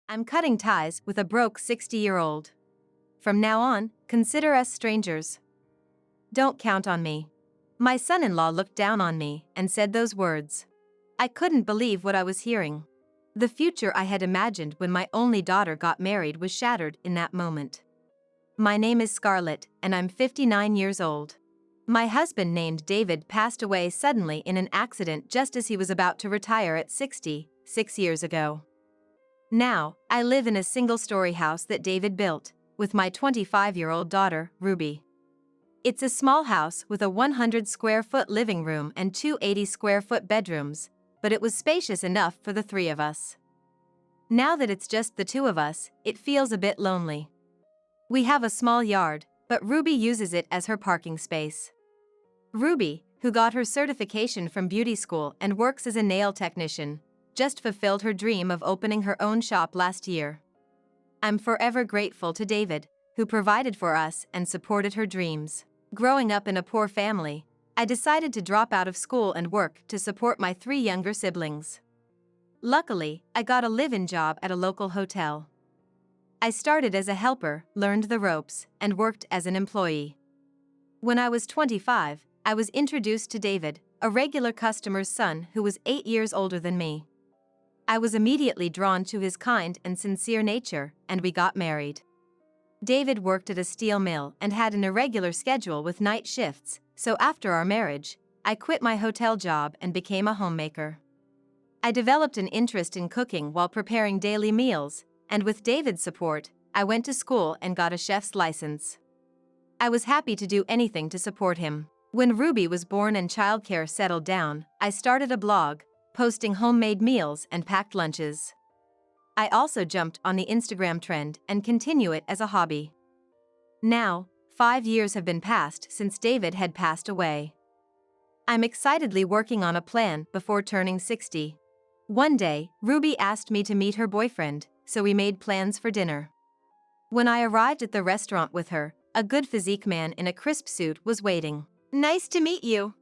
I'm cutting ties with a broke 60-year-old. From now on, consider us strangers. Don't count on me. My son-in-law looked down on me and said those words. I couldn't believe what I was hearing. The future I had imagined when my only daughter got married was shattered in that moment. My name is Scarlett, and I'm 59 years old. My husband, named David, passed away suddenly in an accident just as he was about to retire at 60, 6 years ago. Now, I live in a single-story house that David built, with my 25-year-old daughter, Ruby. It's a small house with a 100-square-foot living room and two 80-square-foot bedrooms, but it was spacious enough for the three of us. Now that it's just the two of us, it feels a bit lonely. We have a small yard, but Ruby uses it as her parking space. Ruby, who got her certification from beauty school and works as a nail technician, just fulfilled her dream of opening her own shop last year. I'm forever grateful to David, who provided for us and supported her dreams. Growing up in a poor family, I decided to drop out of school and work to support my three younger siblings. Luckily, I got a live-in job at a local hotel. I started as a helper, learned the ropes, and worked as an employee. When I was 25, I was introduced to David, a regular customer's son who was 8 years older than me. I was immediately drawn to his kind and sincere nature, and we got married. David worked at a steel mill and had an irregular schedule with night shifts, so after our marriage, I quit my hotel job and became a homemaker. I developed an interest in cooking while preparing daily meals, and with David's support, I went to school and got a chef's license. I was happy to do anything to support him. When Ruby was born and childcare settled down, I started a blog, posting homemade meals and packed lunches. I also jumped on the Instagram trend and continue it as a hobby. Now, 5 years have been passed since David had passed away. I'm excitedly working on a plan before turning 60. One day, Ruby asked me to meet her boyfriend, so we made plans for dinner. When I arrived at the restaurant with her, a good physique man in a crisp suit was waiting. Nice to meet you.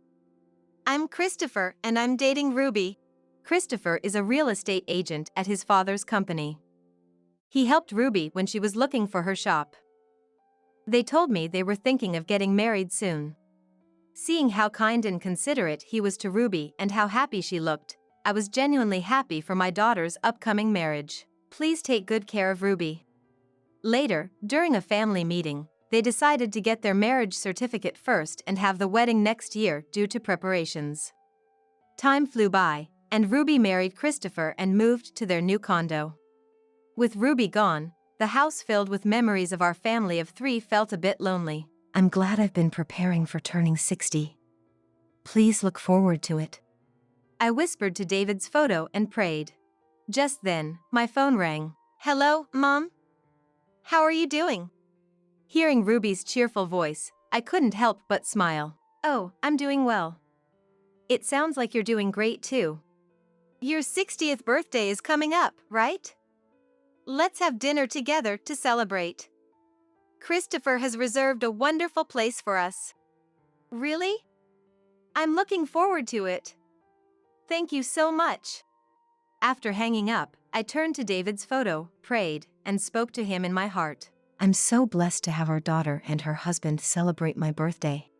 I'm Christopher and I'm dating Ruby. Christopher is a real estate agent at his father's company. He helped Ruby when she was looking for her shop. They told me they were thinking of getting married soon. Seeing how kind and considerate he was to Ruby and how happy she looked, I was genuinely happy for my daughter's upcoming marriage. Please take good care of Ruby. Later, during a family meeting, they decided to get their marriage certificate first and have the wedding next year due to preparations. Time flew by, and Ruby married Christopher and moved to their new condo. With Ruby gone, the house filled with memories of our family of three felt a bit lonely. I'm glad I've been preparing for turning 60. Please look forward to it. I whispered to David's photo and prayed. Just then, my phone rang. Hello, Mom? How are you doing? Hearing Ruby's cheerful voice, I couldn't help but smile. Oh, I'm doing well. It sounds like you're doing great too. Your 60th birthday is coming up, right? Let's have dinner together to celebrate. Christopher has reserved a wonderful place for us. Really? I'm looking forward to it. Thank you so much. After hanging up, I turned to David's photo, prayed, and spoke to him in my heart. I'm so blessed to have our daughter and her husband celebrate my birthday.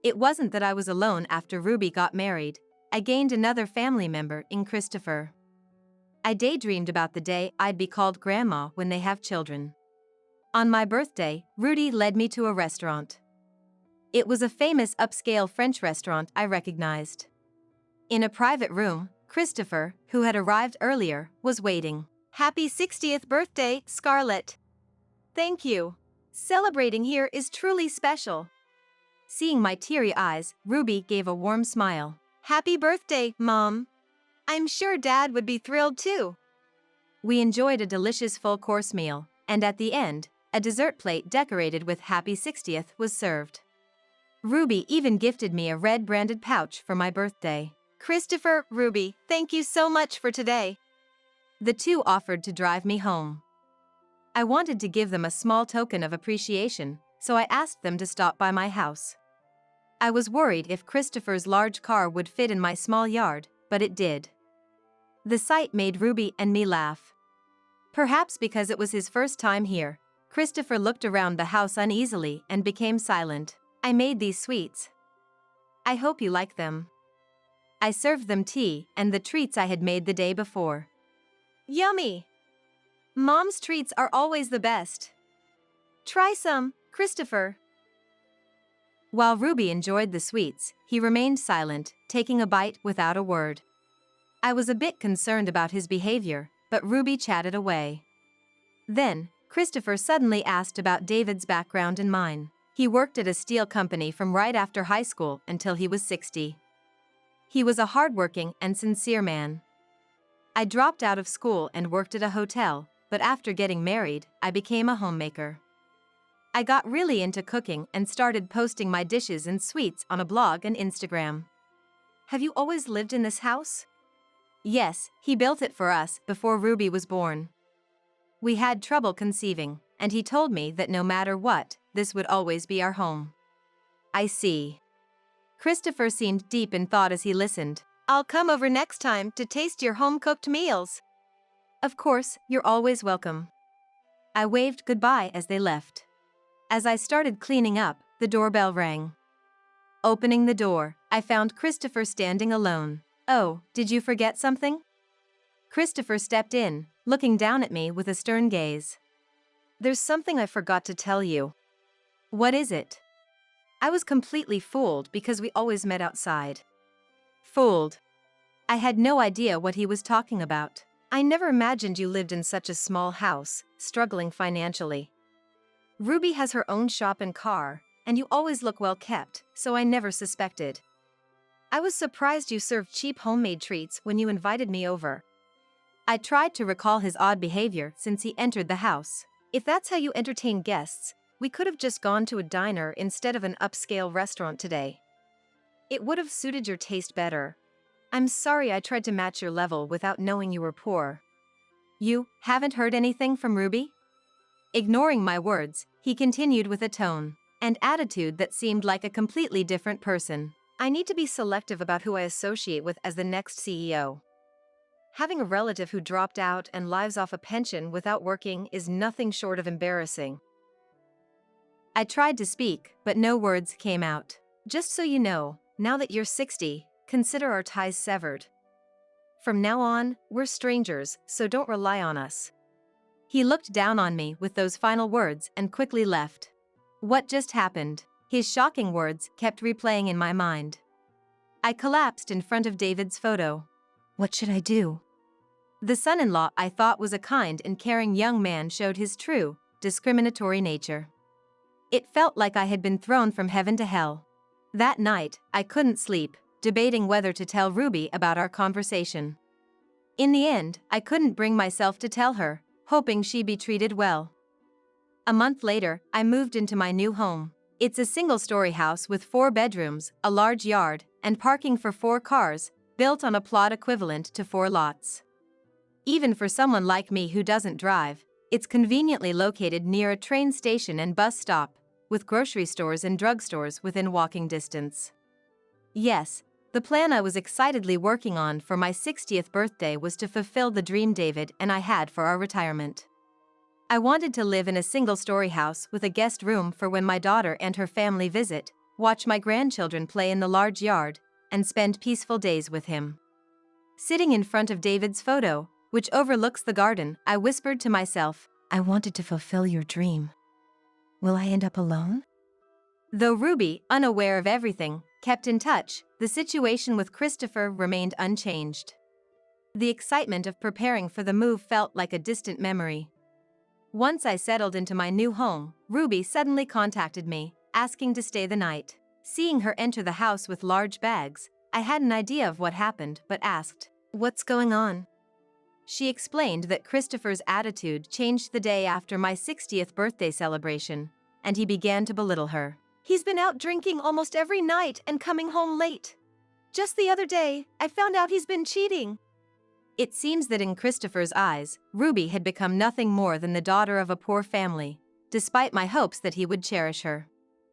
It wasn't that I was alone after Ruby got married. I gained another family member in Christopher. I daydreamed about the day I'd be called Grandma when they have children. On my birthday, Rudy led me to a restaurant. It was a famous upscale French restaurant I recognized. In a private room, Christopher, who had arrived earlier, was waiting. Happy 60th birthday, Scarlett. Thank you. Celebrating here is truly special. Seeing my teary eyes, Ruby gave a warm smile. Happy birthday, Mom. I'm sure Dad would be thrilled too. We enjoyed a delicious full-course meal, and at the end, a dessert plate decorated with Happy 60th was served. Ruby even gifted me a red branded pouch for my birthday. Christopher, Ruby, thank you so much for today. The two offered to drive me home. I wanted to give them a small token of appreciation, so I asked them to stop by my house. I was worried if Christopher's large car would fit in my small yard, but it did. The sight made Ruby and me laugh. Perhaps because it was his first time here, Christopher looked around the house uneasily and became silent. I made these sweets. I hope you like them. I served them tea and the treats I had made the day before. Yummy! Mom's treats are always the best. Try some, Christopher. While Ruby enjoyed the sweets, he remained silent, taking a bite without a word. I was a bit concerned about his behavior, but Ruby chatted away. Then, Christopher suddenly asked about David's background and mine. He worked at a steel company from right after high school until he was 60. He was a hardworking and sincere man. I dropped out of school and worked at a hotel, but after getting married, I became a homemaker. I got really into cooking and started posting my dishes and sweets on a blog and Instagram. Have you always lived in this house? Yes, he built it for us before Ruby was born. We had trouble conceiving, and he told me that no matter what, this would always be our home. I see. Christopher seemed deep in thought as he listened. I'll come over next time to taste your home-cooked meals. Of course, you're always welcome. I waved goodbye as they left. As I started cleaning up, the doorbell rang. Opening the door, I found Christopher standing alone. Oh, did you forget something? Christopher stepped in, looking down at me with a stern gaze. There's something I forgot to tell you. What is it? I was completely fooled because we always met outside. Fooled. I had no idea what he was talking about. I never imagined you lived in such a small house, struggling financially. Ruby has her own shop and car, and you always look well kept, so I never suspected. I was surprised you served cheap homemade treats when you invited me over. I tried to recall his odd behavior since he entered the house. If that's how you entertain guests, we could have just gone to a diner instead of an upscale restaurant today. It would have suited your taste better. I'm sorry I tried to match your level without knowing you were poor. You haven't heard anything from Ruby? Ignoring my words, he continued with a tone and attitude that seemed like a completely different person. I need to be selective about who I associate with as the next CEO. Having a relative who dropped out and lives off a pension without working is nothing short of embarrassing. I tried to speak, but no words came out. Just so you know, now that you're 60, consider our ties severed. From now on, we're strangers, so don't rely on us. He looked down on me with those final words and quickly left. What just happened? His shocking words kept replaying in my mind. I collapsed in front of David's photo. What should I do? The son-in-law I thought was a kind and caring young man showed his true, discriminatory nature. It felt like I had been thrown from heaven to hell. That night, I couldn't sleep, debating whether to tell Ruby about our conversation. In the end, I couldn't bring myself to tell her, hoping she'd be treated well. A month later, I moved into my new home. It's a single-story house with 4 bedrooms, a large yard, and parking for 4 cars, built on a plot equivalent to 4 lots. Even for someone like me who doesn't drive, it's conveniently located near a train station and bus stop, with grocery stores and drugstores within walking distance. Yes, the plan I was excitedly working on for my 60th birthday was to fulfill the dream David and I had for our retirement. I wanted to live in a single-story house with a guest room for when my daughter and her family visit, watch my grandchildren play in the large yard, and spend peaceful days with him. Sitting in front of David's photo, which overlooks the garden, I whispered to myself, I wanted to fulfill your dream. Will I end up alone? Though Ruby, unaware of everything, kept in touch, the situation with Christopher remained unchanged. The excitement of preparing for the move felt like a distant memory. Once I settled into my new home, Ruby suddenly contacted me, asking to stay the night. Seeing her enter the house with large bags, I had an idea of what happened but asked, "What's going on?" She explained that Christopher's attitude changed the day after my 60th birthday celebration, and he began to belittle her. He's been out drinking almost every night and coming home late. Just the other day, I found out he's been cheating. It seems that in Christopher's eyes, Ruby had become nothing more than the daughter of a poor family, despite my hopes that he would cherish her.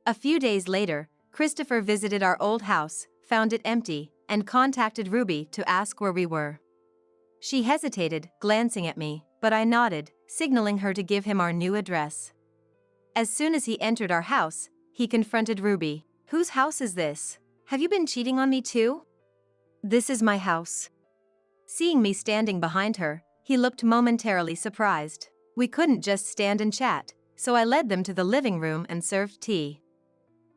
A few days later, Christopher visited our old house, found it empty, and contacted Ruby to ask where we were. She hesitated, glancing at me, but I nodded, signaling her to give him our new address. As soon as he entered our house, he confronted Ruby. "Whose house is this? Have you been cheating on me too?" "This is my house." Seeing me standing behind her, he looked momentarily surprised. We couldn't just stand and chat, so I led them to the living room and served tea.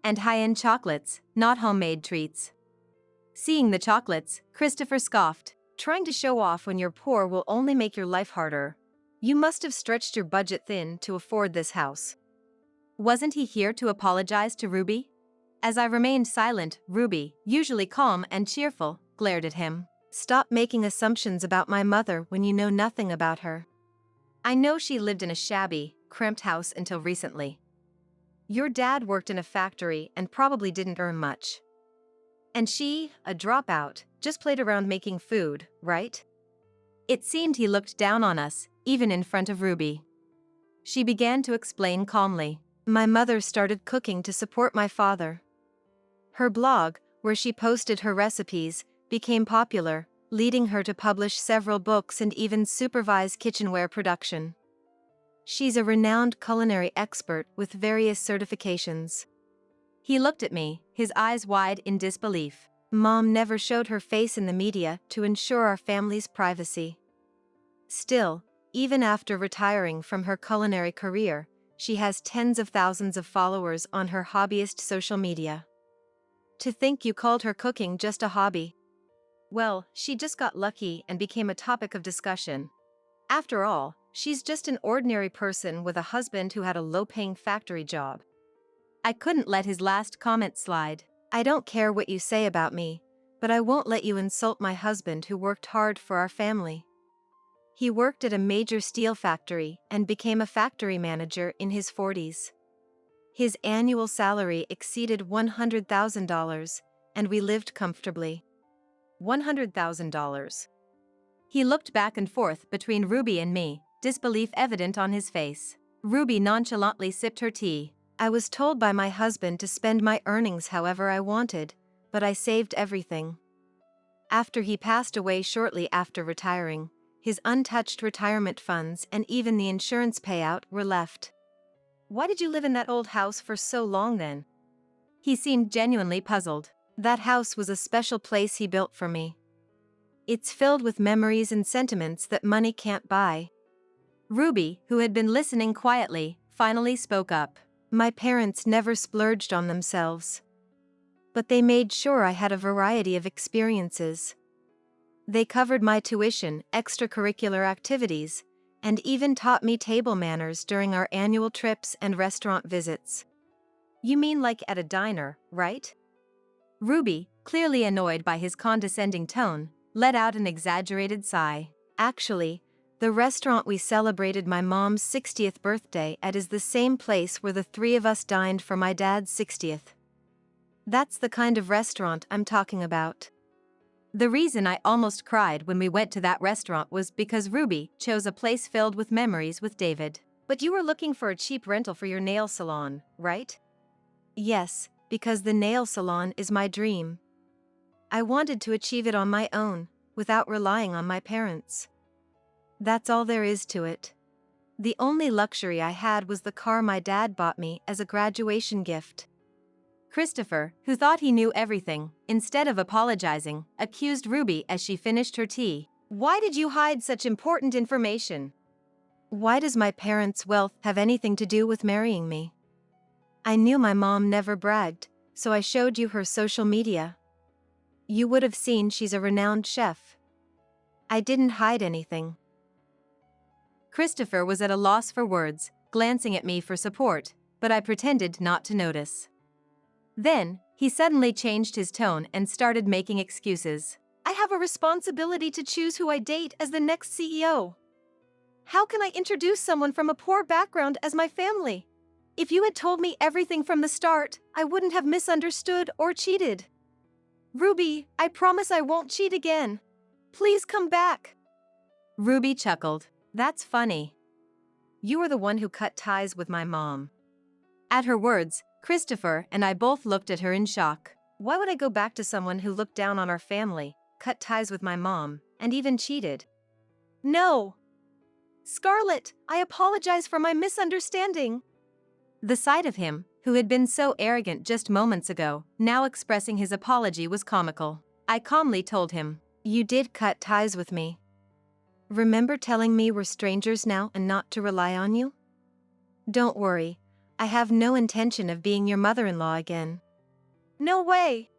And high-end chocolates, not homemade treats. Seeing the chocolates, Christopher scoffed. "Trying to show off when you're poor will only make your life harder. You must have stretched your budget thin to afford this house." Wasn't he here to apologize to Ruby? As I remained silent, Ruby, usually calm and cheerful, glared at him. "Stop making assumptions about my mother when you know nothing about her. I know she lived in a shabby, cramped house until recently. Your dad worked in a factory and probably didn't earn much. And she, a dropout, just played around making food, right?" It seemed he looked down on us, even in front of Ruby. She began to explain calmly. "My mother started cooking to support my father. Her blog, where she posted her recipes, became popular, leading her to publish several books and even supervise kitchenware production. She's a renowned culinary expert with various certifications." He looked at me, his eyes wide in disbelief. "Mom never showed her face in the media to ensure our family's privacy. Still, even after retiring from her culinary career, she has tens of thousands of followers on her hobbyist social media. To think you called her cooking just a hobby. Well, she just got lucky and became a topic of discussion. After all, she's just an ordinary person with a husband who had a low-paying factory job." I couldn't let his last comment slide. "I don't care what you say about me, but I won't let you insult my husband who worked hard for our family. He worked at a major steel factory and became a factory manager in his 40s. His annual salary exceeded $100,000, and we lived comfortably." $100,000. He looked back and forth between Ruby and me, disbelief evident on his face. Ruby nonchalantly sipped her tea. "I was told by my husband to spend my earnings however I wanted, but I saved everything. After he passed away shortly after retiring, his untouched retirement funds and even the insurance payout were left." "Why did you live in that old house for so long then?" He seemed genuinely puzzled. "That house was a special place he built for me. It's filled with memories and sentiments that money can't buy." Ruby, who had been listening quietly, finally spoke up. "My parents never splurged on themselves. But they made sure I had a variety of experiences. They covered my tuition, extracurricular activities, and even taught me table manners during our annual trips and restaurant visits." "You mean like at a diner, right?" Ruby, clearly annoyed by his condescending tone, let out an exaggerated sigh. "Actually, the restaurant we celebrated my mom's 60th birthday at is the same place where the three of us dined for my dad's 60th. That's the kind of restaurant I'm talking about." The reason I almost cried when we went to that restaurant was because Ruby chose a place filled with memories with David. "But you were looking for a cheap rental for your nail salon, right?" "Yes, because the nail salon is my dream. I wanted to achieve it on my own, without relying on my parents. That's all there is to it. The only luxury I had was the car my dad bought me as a graduation gift." Christopher, who thought he knew everything, instead of apologizing, accused Ruby as she finished her tea. "Why did you hide such important information?" "Why does my parents' wealth have anything to do with marrying me? I knew my mom never bragged, so I showed you her social media. You would have seen she's a renowned chef. I didn't hide anything." Christopher was at a loss for words, glancing at me for support, but I pretended not to notice. Then, he suddenly changed his tone and started making excuses. "I have a responsibility to choose who I date as the next CEO. How can I introduce someone from a poor background as my family? If you had told me everything from the start, I wouldn't have misunderstood or cheated. Ruby, I promise I won't cheat again. Please come back." Ruby chuckled. "That's funny. You are the one who cut ties with my mom." At her words, Christopher and I both looked at her in shock. Why would I go back to someone who looked down on our family, cut ties with my mom, and even cheated? "No." "Scarlett, I apologize for my misunderstanding." The sight of him, who had been so arrogant just moments ago, now expressing his apology was comical. I calmly told him, "You did cut ties with me. Remember telling me we're strangers now and not to rely on you? Don't worry, I have no intention of being your mother-in-law again." "No way!"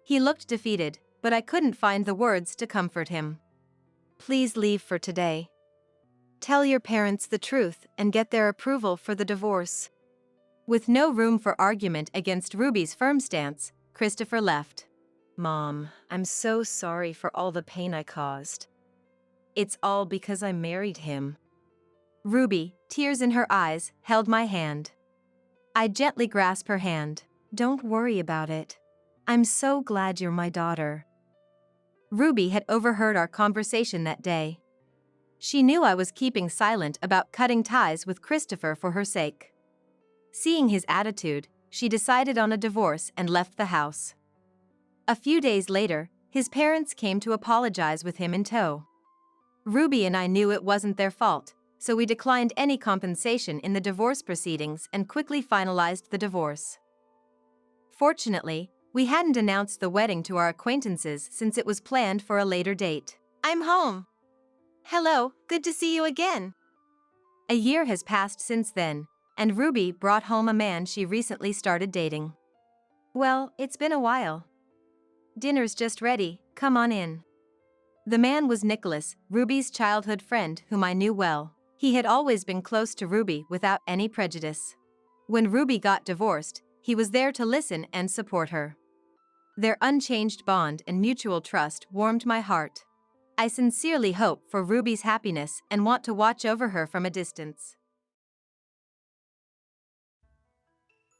He looked defeated, but I couldn't find the words to comfort him. "Please leave for today. Tell your parents the truth and get their approval for the divorce." With no room for argument against Ruby's firm stance, Christopher left. "Mom, I'm so sorry for all the pain I caused. It's all because I married him." Ruby, tears in her eyes, held my hand. I gently grasped her hand. "Don't worry about it. I'm so glad you're my daughter." Ruby had overheard our conversation that day. She knew I was keeping silent about cutting ties with Christopher for her sake. Seeing his attitude, she decided on a divorce and left the house. A few days later, his parents came to apologize with him in tow. Ruby and I knew it wasn't their fault, so we declined any compensation in the divorce proceedings and quickly finalized the divorce. Fortunately, we hadn't announced the wedding to our acquaintances since it was planned for a later date. "I'm home." "Hello, good to see you again." A year has passed since then, and Ruby brought home a man she recently started dating. "Well, it's been a while. Dinner's just ready, come on in." The man was Nicholas, Ruby's childhood friend whom I knew well. He had always been close to Ruby without any prejudice. When Ruby got divorced, he was there to listen and support her. Their unchanged bond and mutual trust warmed my heart. I sincerely hope for Ruby's happiness and want to watch over her from a distance.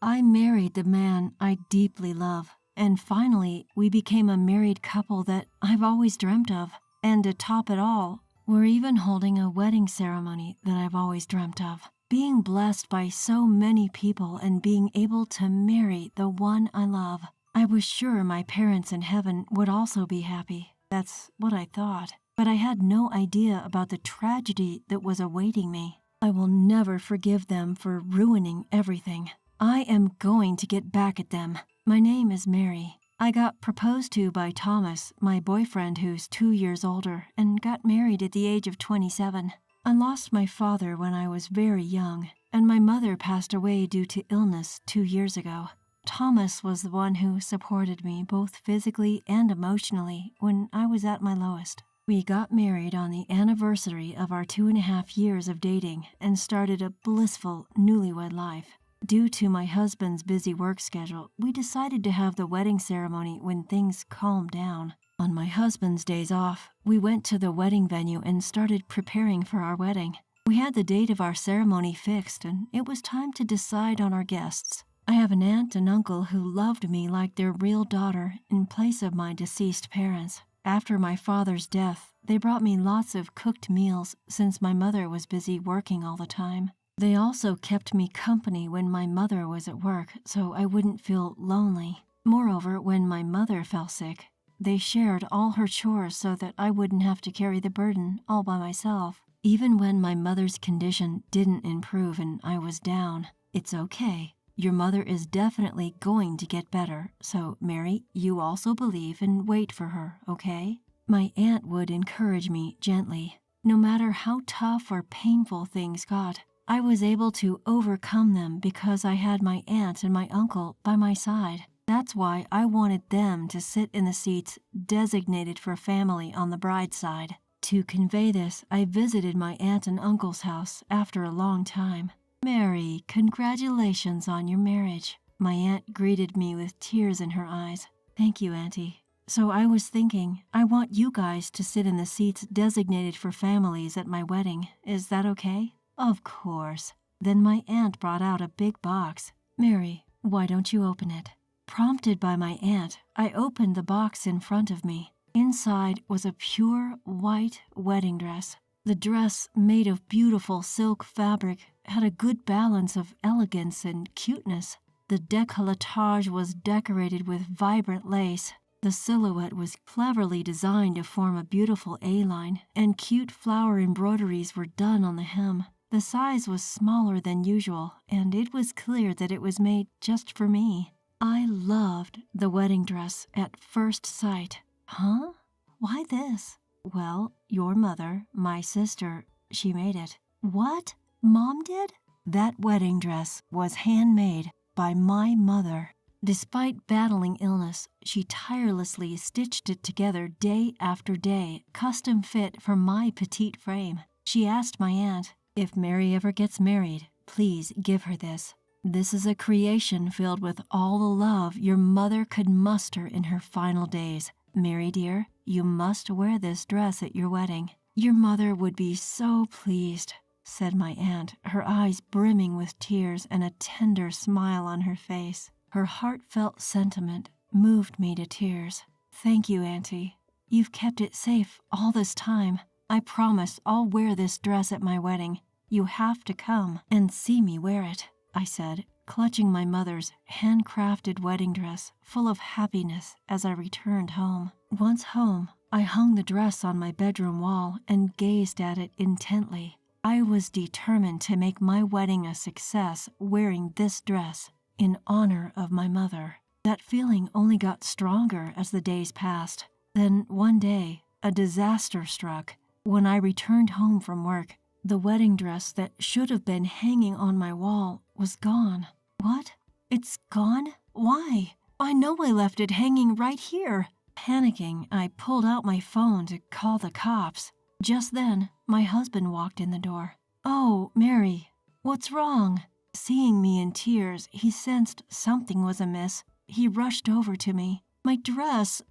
I married the man I deeply love, and finally we became a married couple that I've always dreamt of. And to top it all, we're even holding a wedding ceremony that I've always dreamt of. Being blessed by so many people and being able to marry the one I love. I was sure my parents in heaven would also be happy. That's what I thought. But I had no idea about the tragedy that was awaiting me. I will never forgive them for ruining everything. I am going to get back at them. My name is Mary. I got proposed to by Thomas, my boyfriend who's 2 years older, and got married at the age of 27. I lost my father when I was very young, and my mother passed away due to illness 2 years ago. Thomas was the one who supported me both physically and emotionally when I was at my lowest. We got married on the anniversary of our 2.5 years of dating and started a blissful newlywed life. Due to my husband's busy work schedule, we decided to have the wedding ceremony when things calmed down. On my husband's days off, we went to the wedding venue and started preparing for our wedding. We had the date of our ceremony fixed, and it was time to decide on our guests. I have an aunt and uncle who loved me like their real daughter in place of my deceased parents. After my father's death, they brought me lots of cooked meals since my mother was busy working all the time. They also kept me company when my mother was at work, so I wouldn't feel lonely. Moreover, when my mother fell sick, they shared all her chores so that I wouldn't have to carry the burden all by myself. Even when my mother's condition didn't improve and I was down, "It's okay. Your mother is definitely going to get better, so Mary, you also believe and wait for her, okay?" My aunt would encourage me gently. No matter how tough or painful things got, I was able to overcome them because I had my aunt and my uncle by my side. That's why I wanted them to sit in the seats designated for family on the bride's side. To convey this, I visited my aunt and uncle's house after a long time. "Mary, congratulations on your marriage." My aunt greeted me with tears in her eyes. "Thank you, Auntie." "So I was thinking, I want you guys to sit in the seats designated for families at my wedding. Is that okay?" "Of course." Then my aunt brought out a big box. "Mary, why don't you open it?" Prompted by my aunt, I opened the box in front of me. Inside was a pure white wedding dress. The dress, made of beautiful silk fabric, had a good balance of elegance and cuteness. The décolletage was decorated with vibrant lace. The silhouette was cleverly designed to form a beautiful A-line, and cute flower embroideries were done on the hem. The size was smaller than usual, and it was clear that it was made just for me. I loved the wedding dress at first sight. Huh? Why this? Well, your mother, my sister, she made it. What? Mom did? That wedding dress was handmade by my mother. Despite battling illness, she tirelessly stitched it together day after day, custom fit for my petite frame. She asked my aunt, "If Mary ever gets married, please give her this. This is a creation filled with all the love your mother could muster in her final days. Mary dear, you must wear this dress at your wedding. Your mother would be so pleased," said my aunt, her eyes brimming with tears and a tender smile on her face. Her heartfelt sentiment moved me to tears. "Thank you, Auntie. You've kept it safe all this time. I promise I'll wear this dress at my wedding. You have to come and see me wear it," I said, clutching my mother's handcrafted wedding dress, full of happiness as I returned home. Once home, I hung the dress on my bedroom wall and gazed at it intently. I was determined to make my wedding a success wearing this dress in honor of my mother. That feeling only got stronger as the days passed. Then one day, a disaster struck. When I returned home from work, the wedding dress that should have been hanging on my wall was gone. What? It's gone? Why? I know I left it hanging right here. Panicking, I pulled out my phone to call the cops. Just then, my husband walked in the door. "Oh, Mary, what's wrong?" Seeing me in tears, he sensed something was amiss. He rushed over to me. My dress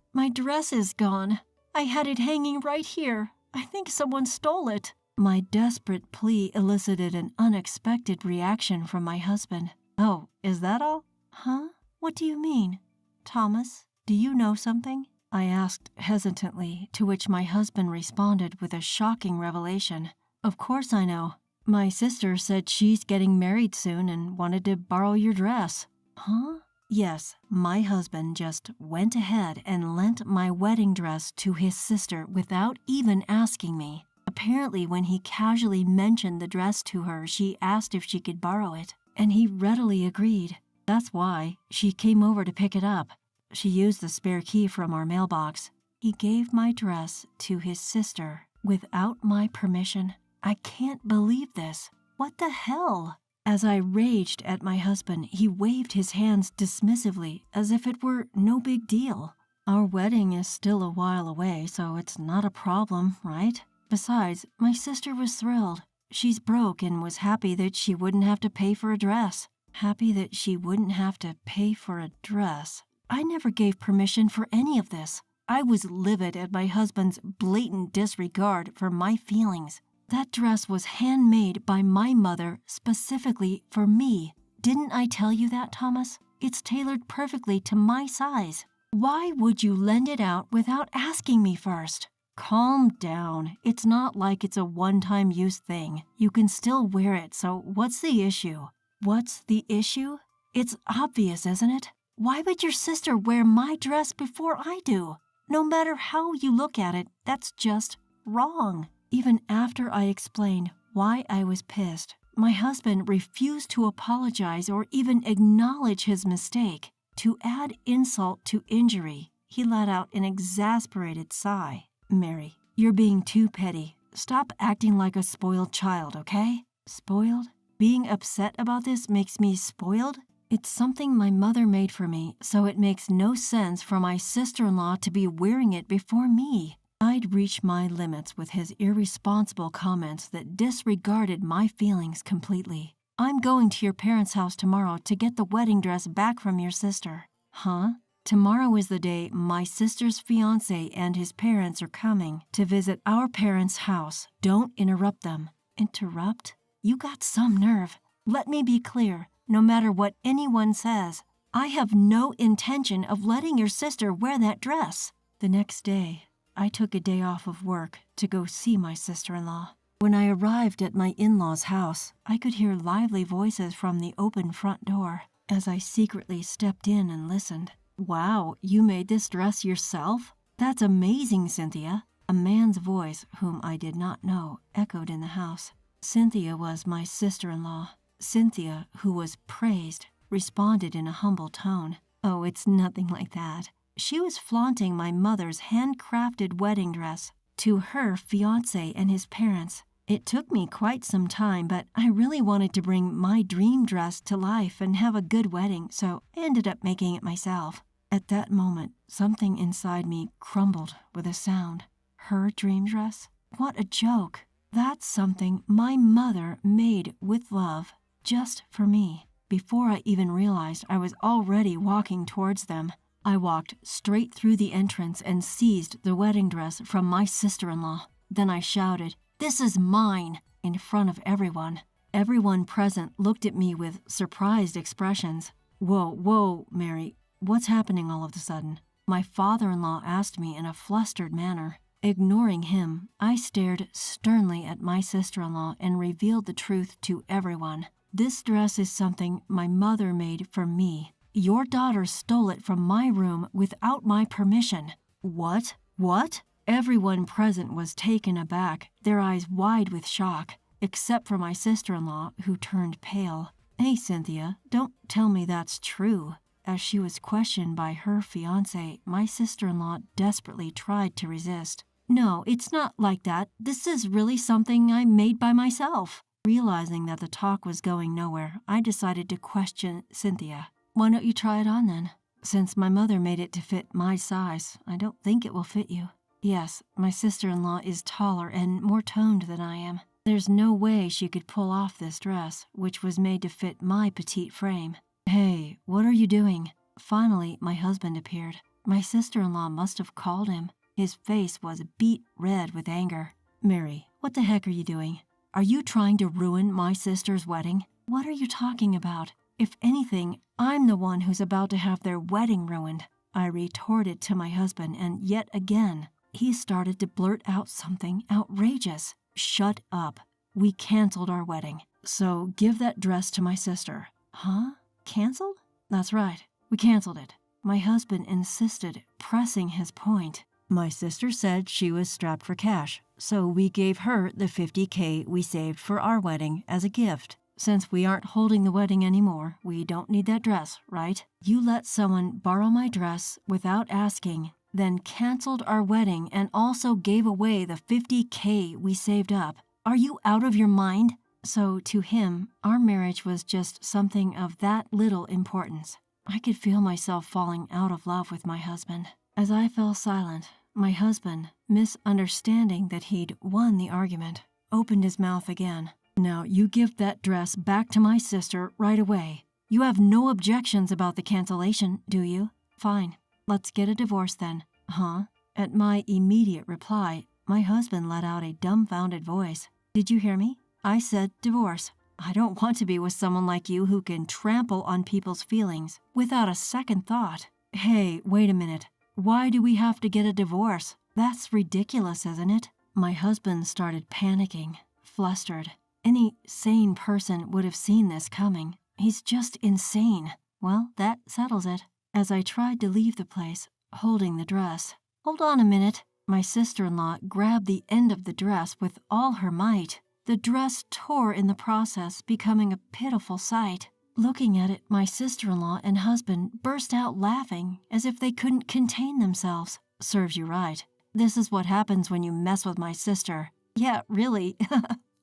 is gone. I had it hanging right here. I think someone stole it." My desperate plea elicited an unexpected reaction from my husband. "Oh, is that all?" "Huh? What do you mean? Thomas, do you know something?" I asked hesitantly, to which my husband responded with a shocking revelation. "Of course I know. My sister said she's getting married soon and wanted to borrow your dress." "Huh?" Yes, my husband just went ahead and lent my wedding dress to his sister without even asking me. Apparently, when he casually mentioned the dress to her, she asked if she could borrow it, and he readily agreed. That's why she came over to pick it up. She used the spare key from our mailbox. He gave my dress to his sister without my permission. I can't believe this. What the hell? As I raged at my husband, he waved his hands dismissively as if it were no big deal. Our wedding is still a while away, so it's not a problem, right? Besides, my sister was thrilled. She's broke and was happy that she wouldn't have to pay for a dress. Happy that she wouldn't have to pay for a dress. I never gave permission for any of this. I was livid at my husband's blatant disregard for my feelings. That dress was handmade by my mother specifically for me. Didn't I tell you that, Thomas? It's tailored perfectly to my size. Why would you lend it out without asking me first? Calm down. It's not like it's a one-time use thing. You can still wear it, so what's the issue? What's the issue? It's obvious, isn't it? Why would your sister wear my dress before I do? No matter how you look at it, that's just wrong. Even after I explained why I was pissed, my husband refused to apologize or even acknowledge his mistake. To add insult to injury, he let out an exasperated sigh. "Mary, you're being too petty. Stop acting like a spoiled child, okay?" Spoiled? Being upset about this makes me spoiled? It's something my mother made for me, so it makes no sense for my sister-in-law to be wearing it before me. I'd reached my limits with his irresponsible comments that disregarded my feelings completely. "I'm going to your parents' house tomorrow to get the wedding dress back from your sister." "Huh? Tomorrow is the day my sister's fiancé and his parents are coming to visit our parents' house. Don't interrupt them." Interrupt? You got some nerve. Let me be clear. No matter what anyone says, I have no intention of letting your sister wear that dress. The next day, I took a day off of work to go see my sister-in-law. When I arrived at my in-laws' house, I could hear lively voices from the open front door. As I secretly stepped in and listened, Wow, you made this dress yourself? That's amazing, Cynthia. A man's voice, whom I did not know, echoed in the house. Cynthia was my sister-in-law. Cynthia, who was praised, responded in a humble tone. Oh, it's nothing like that. She was flaunting my mother's handcrafted wedding dress to her fiancé and his parents. It took me quite some time, but I really wanted to bring my dream dress to life and have a good wedding, so I ended up making it myself. At that moment, something inside me crumbled with a sound. Her dream dress? What a joke. That's something my mother made with love, just for me. Before I even realized I was already walking towards them, I walked straight through the entrance and seized the wedding dress from my sister-in-law. Then I shouted, "This is mine!" in front of everyone. Everyone present looked at me with surprised expressions. Whoa, Mary, what's happening all of a sudden? My father-in-law asked me in a flustered manner. Ignoring him, I stared sternly at my sister-in-law and revealed the truth to everyone. This dress is something my mother made for me. Your daughter stole it from my room without my permission. What? What? Everyone present was taken aback, their eyes wide with shock, except for my sister-in-law, who turned pale. Hey, Cynthia, don't tell me that's true. As she was questioned by her fiancé, my sister-in-law desperately tried to resist. No, it's not like that. This is really something I made by myself. Realizing that the talk was going nowhere, I decided to question Cynthia. Why don't you try it on then? Since my mother made it to fit my size, I don't think it will fit you. Yes, my sister-in-law is taller and more toned than I am. There's no way she could pull off this dress, which was made to fit my petite frame. Hey, what are you doing? Finally, my husband appeared. My sister-in-law must have called him. His face was beet red with anger. Mary, what the heck are you doing? Are you trying to ruin my sister's wedding? What are you talking about? If anything, I'm the one who's about to have their wedding ruined. I retorted to my husband, and yet again, he started to blurt out something outrageous. Shut up. We canceled our wedding. So give that dress to my sister. Huh? Canceled? That's right. We canceled it. My husband insisted, pressing his point. My sister said she was strapped for cash, so we gave her the $50,000 we saved for our wedding as a gift. Since we aren't holding the wedding anymore, we don't need that dress, right? You let someone borrow my dress without asking, then canceled our wedding and also gave away the $50,000 we saved up. Are you out of your mind? So to him, our marriage was just something of that little importance. I could feel myself falling out of love with my husband. As I fell silent, my husband, misunderstanding that he'd won the argument, opened his mouth again. Now you give that dress back to my sister right away. You have no objections about the cancellation, do you? Fine. Let's get a divorce then. Huh? At my immediate reply, my husband let out a dumbfounded voice. Did you hear me? I said divorce. I don't want to be with someone like you who can trample on people's feelings without a second thought. Hey, wait a minute. Why do we have to get a divorce? That's ridiculous, isn't it? My husband started panicking, flustered. Any sane person would have seen this coming. He's just insane. Well, that settles it. As I tried to leave the place, holding the dress. Hold on a minute. My sister-in-law grabbed the end of the dress with all her might. The dress tore in the process, becoming a pitiful sight. Looking at it, my sister-in-law and husband burst out laughing as if they couldn't contain themselves. Serves you right. This is what happens when you mess with my sister. Yeah, really.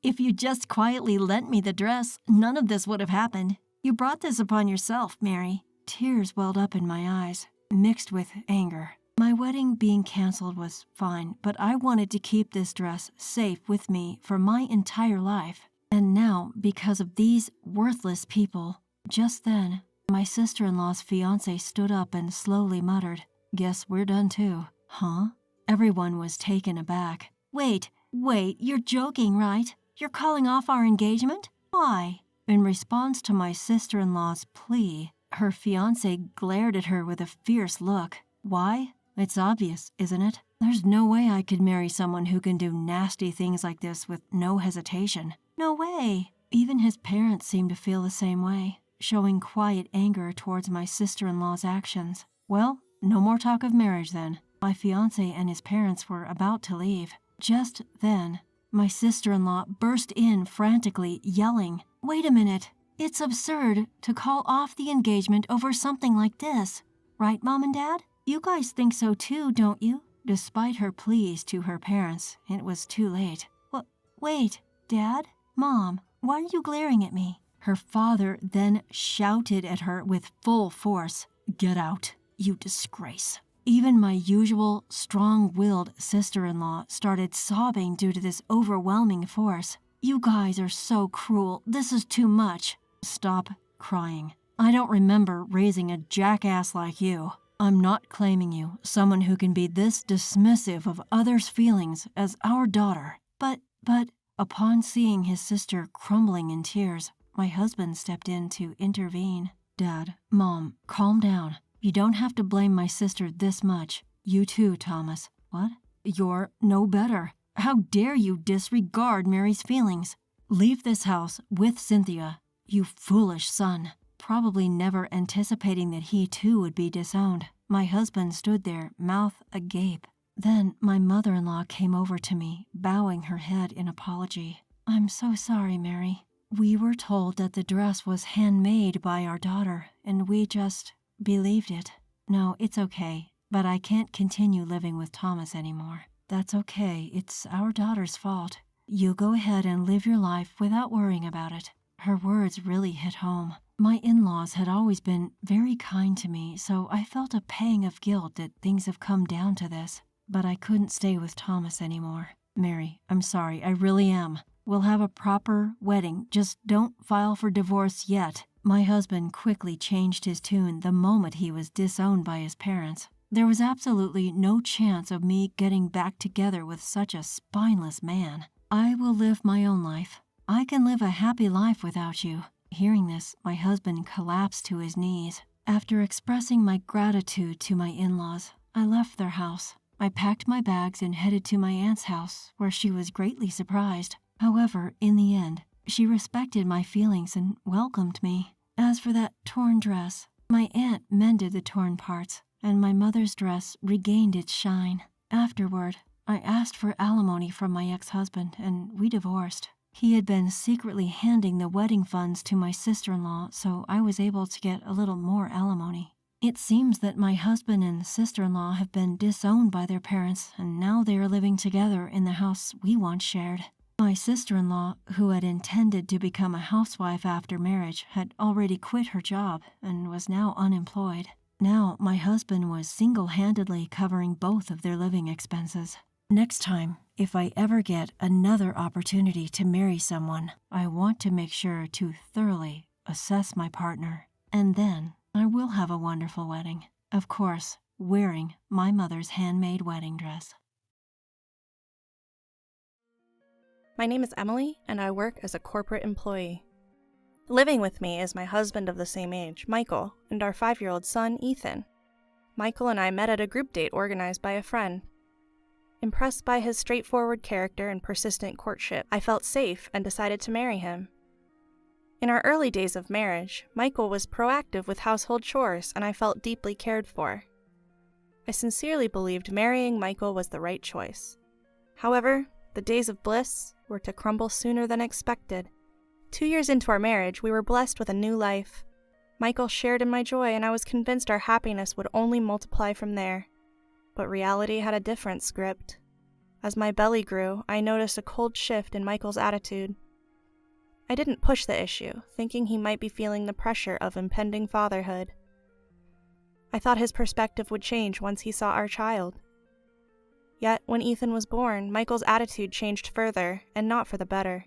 If you just quietly lent me the dress, none of this would have happened. You brought this upon yourself, Mary. Tears welled up in my eyes, mixed with anger. My wedding being canceled was fine, but I wanted to keep this dress safe with me for my entire life. And now, because of these worthless people, just then, my sister-in-law's fiancé stood up and slowly muttered, "Guess we're done too." Huh? Everyone was taken aback. Wait, you're joking, right? You're calling off our engagement? Why? In response to my sister-in-law's plea, her fiancé glared at her with a fierce look. Why? It's obvious, isn't it? There's no way I could marry someone who can do nasty things like this with no hesitation. No way. Even his parents seemed to feel the same way, showing quiet anger towards my sister-in-law's actions. Well, no more talk of marriage then. My fiancé and his parents were about to leave. Just then, my sister-in-law burst in frantically, yelling, "Wait a minute. It's absurd to call off the engagement over something like this. Right, Mom and Dad? You guys think so too, don't you?" Despite her pleas to her parents, it was too late. Wait, Dad? Mom, why are you glaring at me? Her father then shouted at her with full force, "Get out, you disgrace." Even my usual strong-willed sister-in-law started sobbing due to this overwhelming force. "You guys are so cruel. This is too much." "Stop crying. I don't remember raising a jackass like you. I'm not claiming you, someone who can be this dismissive of others' feelings, as our daughter. But, upon seeing his sister crumbling in tears, my husband stepped in to intervene. "Dad, Mom, calm down. You don't have to blame my sister this much. You too, Thomas." "What? You're no better. How dare you disregard Mary's feelings? Leave this house with Cynthia, you foolish son." Probably never anticipating that he too would be disowned, my husband stood there, mouth agape. Then my mother-in-law came over to me, bowing her head in apology. "I'm so sorry, Mary. We were told that the dress was handmade by our daughter, and we just believed it. No, it's okay, but I can't continue living with Thomas anymore." "That's okay. It's our daughter's fault. You go ahead and live your life without worrying about it." Her words really hit home. My in-laws had always been very kind to me, so I felt a pang of guilt that things have come down to this. But I couldn't stay with Thomas anymore. "Mary, I'm sorry, I really am. We'll have a proper wedding, just don't file for divorce yet." My husband quickly changed his tune the moment he was disowned by his parents. There was absolutely no chance of me getting back together with such a spineless man. "I will live my own life. I can live a happy life without you." Hearing this, my husband collapsed to his knees. After expressing my gratitude to my in-laws, I left their house. I packed my bags and headed to my aunt's house, where she was greatly surprised. However, in the end, she respected my feelings and welcomed me. As for that torn dress, my aunt mended the torn parts, and my mother's dress regained its shine. Afterward, I asked for alimony from my ex-husband, and we divorced. He had been secretly handing the wedding funds to my sister-in-law, so I was able to get a little more alimony. It seems that my husband and sister-in-law have been disowned by their parents, and now they are living together in the house we once shared. My sister-in-law, who had intended to become a housewife after marriage, had already quit her job and was now unemployed. Now my husband was single-handedly covering both of their living expenses. Next time, if I ever get another opportunity to marry someone, I want to make sure to thoroughly assess my partner, and then I will have a wonderful wedding. Of course, wearing my mother's handmade wedding dress. My name is Emily, and I work as a corporate employee. Living with me is my husband of the same age, Michael, and our 5-year-old son, Ethan. Michael and I met at a group date organized by a friend. Impressed by his straightforward character and persistent courtship, I felt safe and decided to marry him. In our early days of marriage, Michael was proactive with household chores, and I felt deeply cared for. I sincerely believed marrying Michael was the right choice. However, the days of bliss were to crumble sooner than expected. 2 years into our marriage, we were blessed with a new life. Michael shared in my joy, and I was convinced our happiness would only multiply from there. But reality had a different script. As my belly grew, I noticed a cold shift in Michael's attitude. I didn't push the issue, thinking he might be feeling the pressure of impending fatherhood. I thought his perspective would change once he saw our child. Yet, when Ethan was born, Michael's attitude changed further, and not for the better.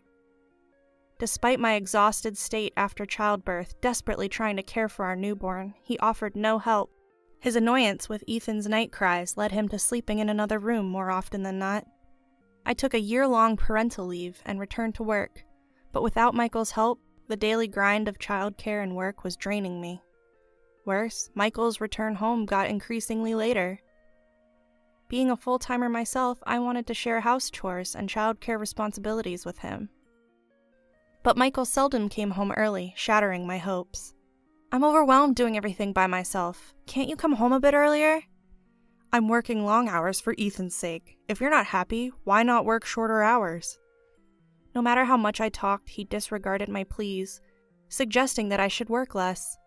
Despite my exhausted state after childbirth, desperately trying to care for our newborn, he offered no help. His annoyance with Ethan's night cries led him to sleeping in another room more often than not. I took a year-long parental leave and returned to work, but without Michael's help, the daily grind of childcare and work was draining me. Worse, Michael's return home got increasingly later. Being a full-timer myself, I wanted to share house chores and childcare responsibilities with him. But Michael seldom came home early, shattering my hopes. I'm overwhelmed doing everything by myself. Can't you come home a bit earlier? I'm working long hours for Ethan's sake. If you're not happy, why not work shorter hours? No matter how much I talked, he disregarded my pleas, suggesting that I should work less.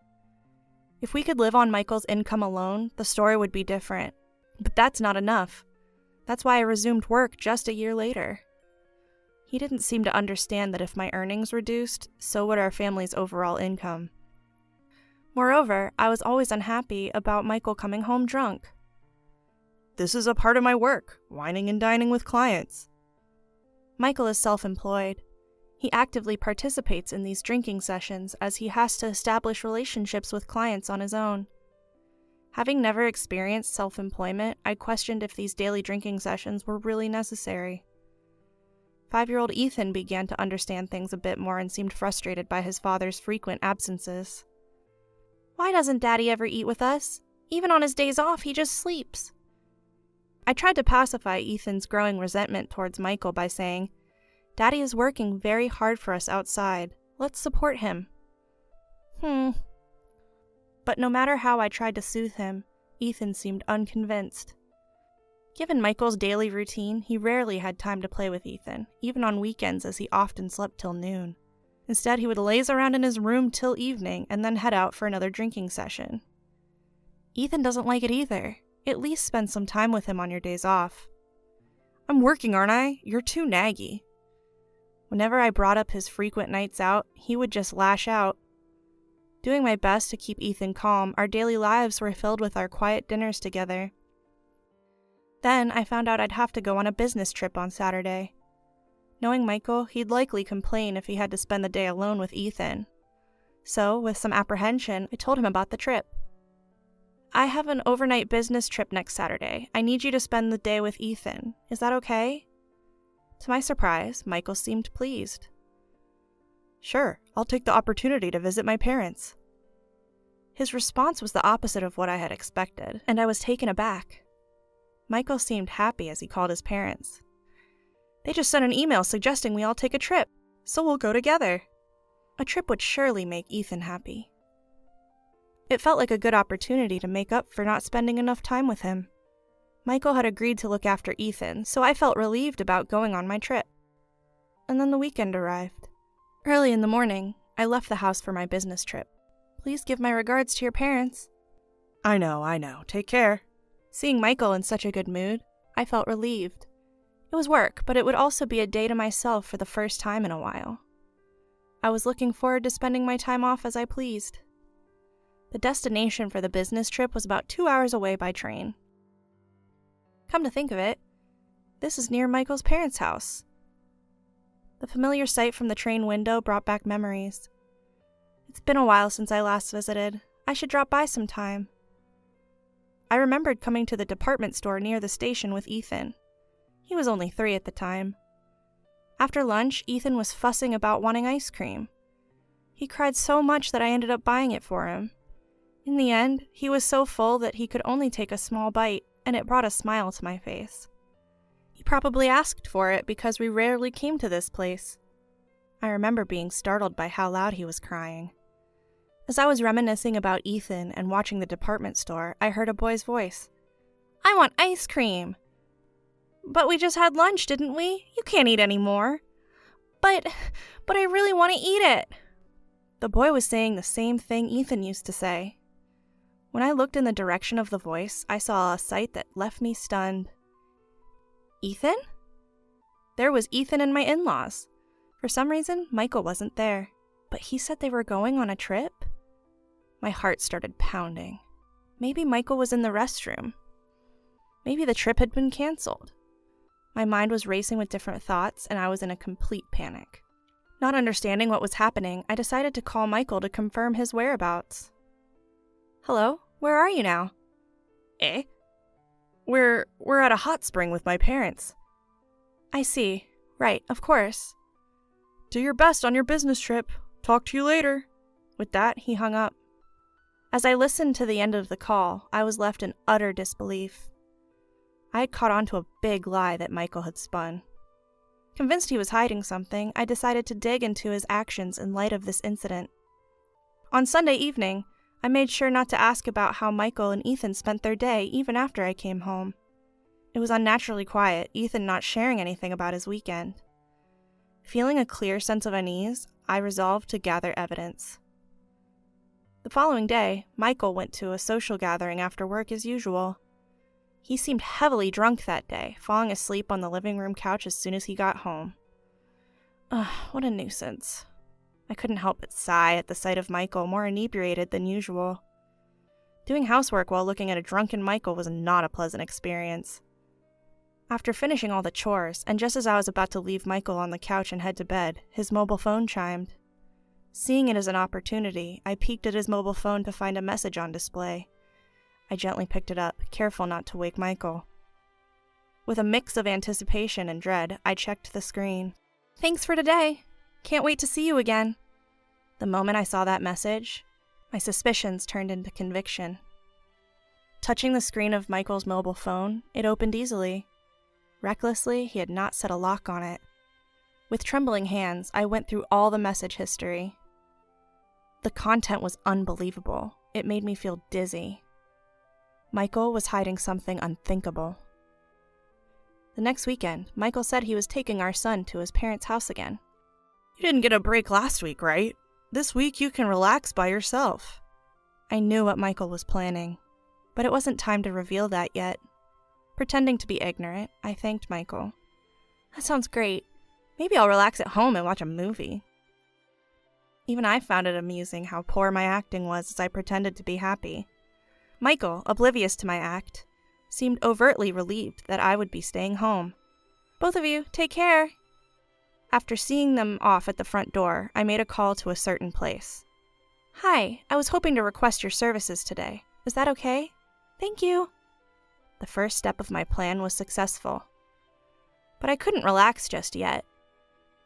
If we could live on Michael's income alone, the story would be different. But that's not enough. That's why I resumed work just a year later. He didn't seem to understand that if my earnings reduced, so would our family's overall income. Moreover, I was always unhappy about Michael coming home drunk. This is a part of my work, whining and dining with clients. Michael is self-employed. He actively participates in these drinking sessions as he has to establish relationships with clients on his own. Having never experienced self-employment, I questioned if these daily drinking sessions were really necessary. 5-year-old Ethan began to understand things a bit more and seemed frustrated by his father's frequent absences. Why doesn't Daddy ever eat with us? Even on his days off, he just sleeps. I tried to pacify Ethan's growing resentment towards Michael by saying, Daddy is working very hard for us outside. Let's support him. But no matter how I tried to soothe him, Ethan seemed unconvinced. Given Michael's daily routine, he rarely had time to play with Ethan, even on weekends as he often slept till noon. Instead, he would laze around in his room till evening and then head out for another drinking session. Ethan doesn't like it either. At least spend some time with him on your days off. I'm working, aren't I? You're too naggy. Whenever I brought up his frequent nights out, he would just lash out. Doing my best to keep Ethan calm, our daily lives were filled with our quiet dinners together. Then I found out I'd have to go on a business trip on Saturday. Knowing Michael, he'd likely complain if he had to spend the day alone with Ethan. So, with some apprehension, I told him about the trip. I have an overnight business trip next Saturday. I need you to spend the day with Ethan. Is that okay? To my surprise, Michael seemed pleased. Sure, I'll take the opportunity to visit my parents. His response was the opposite of what I had expected, and I was taken aback. Michael seemed happy as he called his parents. They just sent an email suggesting we all take a trip, so we'll go together. A trip would surely make Ethan happy. It felt like a good opportunity to make up for not spending enough time with him. Michael had agreed to look after Ethan, so I felt relieved about going on my trip. And then the weekend arrived. Early in the morning, I left the house for my business trip. Please give my regards to your parents. I know. Take care. Seeing Michael in such a good mood, I felt relieved. It was work, but it would also be a day to myself for the first time in a while. I was looking forward to spending my time off as I pleased. The destination for the business trip was about 2 hours away by train. Come to think of it, this is near Michael's parents' house. The familiar sight from the train window brought back memories. It's been a while since I last visited. I should drop by sometime. I remembered coming to the department store near the station with Ethan. He was only 3 at the time. After lunch, Ethan was fussing about wanting ice cream. He cried so much that I ended up buying it for him. In the end, he was so full that he could only take a small bite, and it brought a smile to my face. He probably asked for it because we rarely came to this place. I remember being startled by how loud he was crying. As I was reminiscing about Ethan and watching the department store, I heard a boy's voice. I want ice cream. But we just had lunch, didn't we? You can't eat any more. But I really want to eat it. The boy was saying the same thing Ethan used to say. When I looked in the direction of the voice, I saw a sight that left me stunned. Ethan? There was Ethan and my in-laws. For some reason, Michael wasn't there, but he said they were going on a trip? My heart started pounding. Maybe Michael was in the restroom. Maybe the trip had been canceled. My mind was racing with different thoughts, and I was in a complete panic. Not understanding what was happening, I decided to call Michael to confirm his whereabouts. Hello, where are you now? Eh? We're at a hot spring with my parents. I see. Right, of course. Do your best on your business trip. Talk to you later. With that, he hung up. As I listened to the end of the call, I was left in utter disbelief. I had caught on to a big lie that Michael had spun. Convinced he was hiding something, I decided to dig into his actions in light of this incident. On Sunday evening, I made sure not to ask about how Michael and Ethan spent their day even after I came home. It was unnaturally quiet, Ethan not sharing anything about his weekend. Feeling a clear sense of unease, I resolved to gather evidence. The following day, Michael went to a social gathering after work as usual. He seemed heavily drunk that day, falling asleep on the living room couch as soon as he got home. Ugh, what a nuisance. I couldn't help but sigh at the sight of Michael, more inebriated than usual. Doing housework while looking at a drunken Michael was not a pleasant experience. After finishing all the chores, and just as I was about to leave Michael on the couch and head to bed, his mobile phone chimed. Seeing it as an opportunity, I peeked at his mobile phone to find a message on display. I gently picked it up, careful not to wake Michael. With a mix of anticipation and dread, I checked the screen. "Thanks for today. Can't wait to see you again." The moment I saw that message, my suspicions turned into conviction. Touching the screen of Michael's mobile phone, it opened easily. Recklessly, he had not set a lock on it. With trembling hands, I went through all the message history. The content was unbelievable. It made me feel dizzy. Michael was hiding something unthinkable. The next weekend, Michael said he was taking our son to his parents' house again. "You didn't get a break last week, right? This week you can relax by yourself." I knew what Michael was planning, but it wasn't time to reveal that yet. Pretending to be ignorant, I thanked Michael. "That sounds great. Maybe I'll relax at home and watch a movie." Even I found it amusing how poor my acting was as I pretended to be happy. Michael, oblivious to my act, seemed overtly relieved that I would be staying home. "Both of you, take care." After seeing them off at the front door, I made a call to a certain place. "Hi, I was hoping to request your services today. Is that okay? Thank you." The first step of my plan was successful. But I couldn't relax just yet.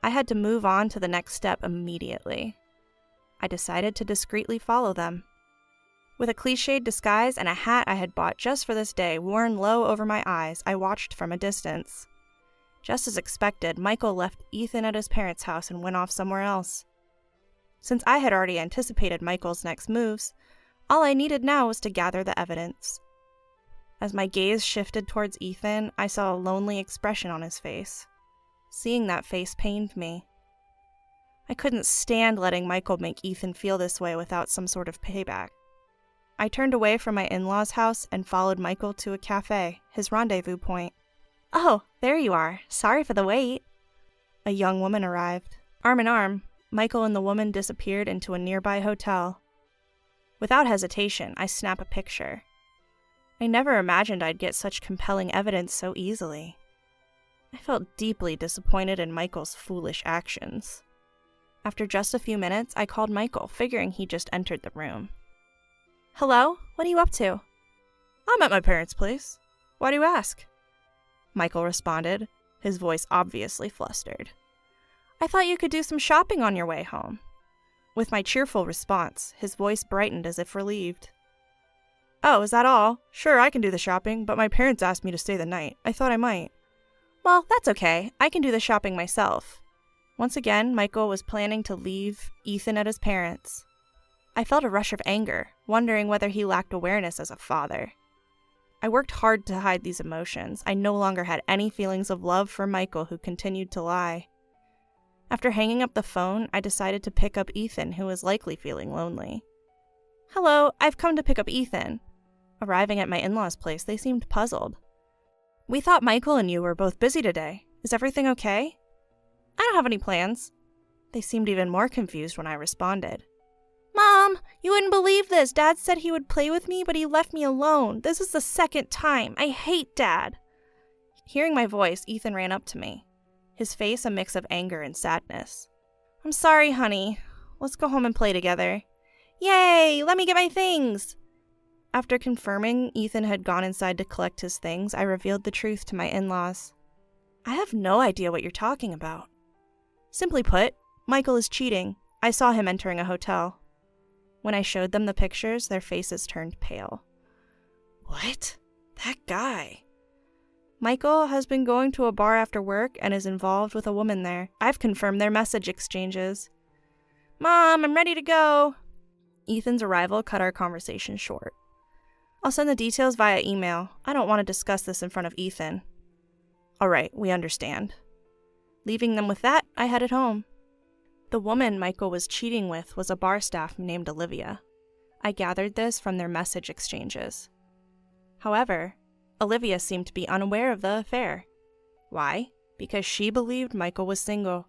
I had to move on to the next step immediately. I decided to discreetly follow them. With a cliched disguise and a hat I had bought just for this day worn low over my eyes, I watched from a distance. Just as expected, Michael left Ethan at his parents' house and went off somewhere else. Since I had already anticipated Michael's next moves, all I needed now was to gather the evidence. As my gaze shifted towards Ethan, I saw a lonely expression on his face. Seeing that face pained me. I couldn't stand letting Michael make Ethan feel this way without some sort of payback. I turned away from my in-laws' house and followed Michael to a cafe, his rendezvous point. "Oh, there you are. Sorry for the wait." A young woman arrived. Arm in arm, Michael and the woman disappeared into a nearby hotel. Without hesitation, I snap a picture. I never imagined I'd get such compelling evidence so easily. I felt deeply disappointed in Michael's foolish actions. After just a few minutes, I called Michael, figuring he just entered the room. "Hello? What are you up to?" "I'm at my parents' place. Why do you ask?" Michael responded, his voice obviously flustered. "I thought you could do some shopping on your way home." With my cheerful response, his voice brightened as if relieved. "Oh, is that all? Sure, I can do the shopping, but my parents asked me to stay the night. I thought I might." "Well, that's okay. I can do the shopping myself." Once again, Michael was planning to leave Ethan at his parents'. I felt a rush of anger, wondering whether he lacked awareness as a father. I worked hard to hide these emotions. I no longer had any feelings of love for Michael, who continued to lie. After hanging up the phone, I decided to pick up Ethan, who was likely feeling lonely. "Hello, I've come to pick up Ethan." Arriving at my in-laws' place, they seemed puzzled. "We thought Michael and you were both busy today. Is everything okay?" "I don't have any plans." They seemed even more confused when I responded. "Mom, you wouldn't believe this. Dad said he would play with me, but he left me alone. This is the second time. I hate Dad." Hearing my voice, Ethan ran up to me, his face a mix of anger and sadness. "I'm sorry, honey. Let's go home and play together." "Yay! Let me get my things!" After confirming Ethan had gone inside to collect his things, I revealed the truth to my in-laws. "I have no idea what you're talking about." Simply put, Michael is cheating. I saw him entering a hotel. When I showed them the pictures, their faces turned pale. "What? That guy?" "Michael has been going to a bar after work and is involved with a woman there. I've confirmed their message exchanges." "Mom, I'm ready to go." Ethan's arrival cut our conversation short. I'll send the details via email. I don't want to discuss this in front of Ethan. All right, we understand. Leaving them with that, I headed home. The woman Michael was cheating with was a bar staff named Olivia. I gathered this from their message exchanges. However, Olivia seemed to be unaware of the affair. Why? Because she believed Michael was single.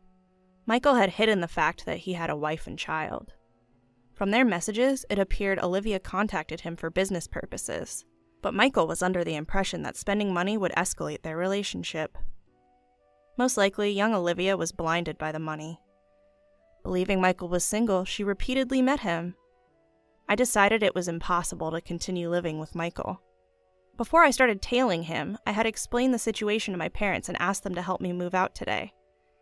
Michael had hidden the fact that he had a wife and child. From their messages, it appeared Olivia contacted him for business purposes, but Michael was under the impression that spending money would escalate their relationship. Most likely, young Olivia was blinded by the money. Believing Michael was single, she repeatedly met him. I decided it was impossible to continue living with Michael. Before I started tailing him, I had explained the situation to my parents and asked them to help me move out today.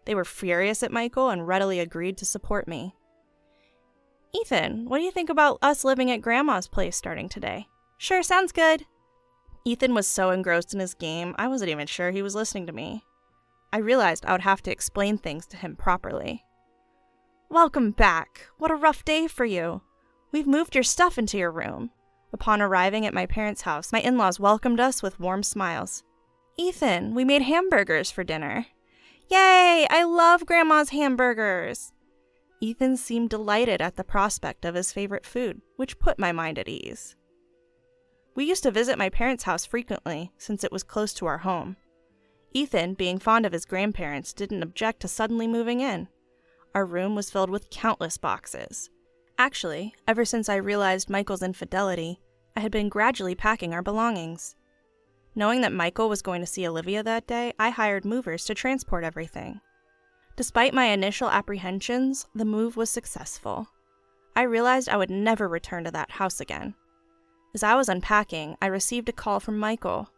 They were furious at Michael and readily agreed to support me. Ethan, what do you think about us living at Grandma's place starting today? Sure, sounds good. Ethan was so engrossed in his game, I wasn't even sure he was listening to me. I realized I would have to explain things to him properly. Welcome back. What a rough day for you. We've moved your stuff into your room. Upon arriving at my parents' house, my in-laws welcomed us with warm smiles. Ethan, we made hamburgers for dinner. Yay! I love Grandma's hamburgers! Ethan seemed delighted at the prospect of his favorite food, which put my mind at ease. We used to visit my parents' house frequently, since it was close to our home. Ethan, being fond of his grandparents, didn't object to suddenly moving in. Our room was filled with countless boxes. Actually, ever since I realized Michael's infidelity, I had been gradually packing our belongings. Knowing that Michael was going to see Olivia that day, I hired movers to transport everything. Despite my initial apprehensions, the move was successful. I realized I would never return to that house again. As I was unpacking, I received a call from Michael.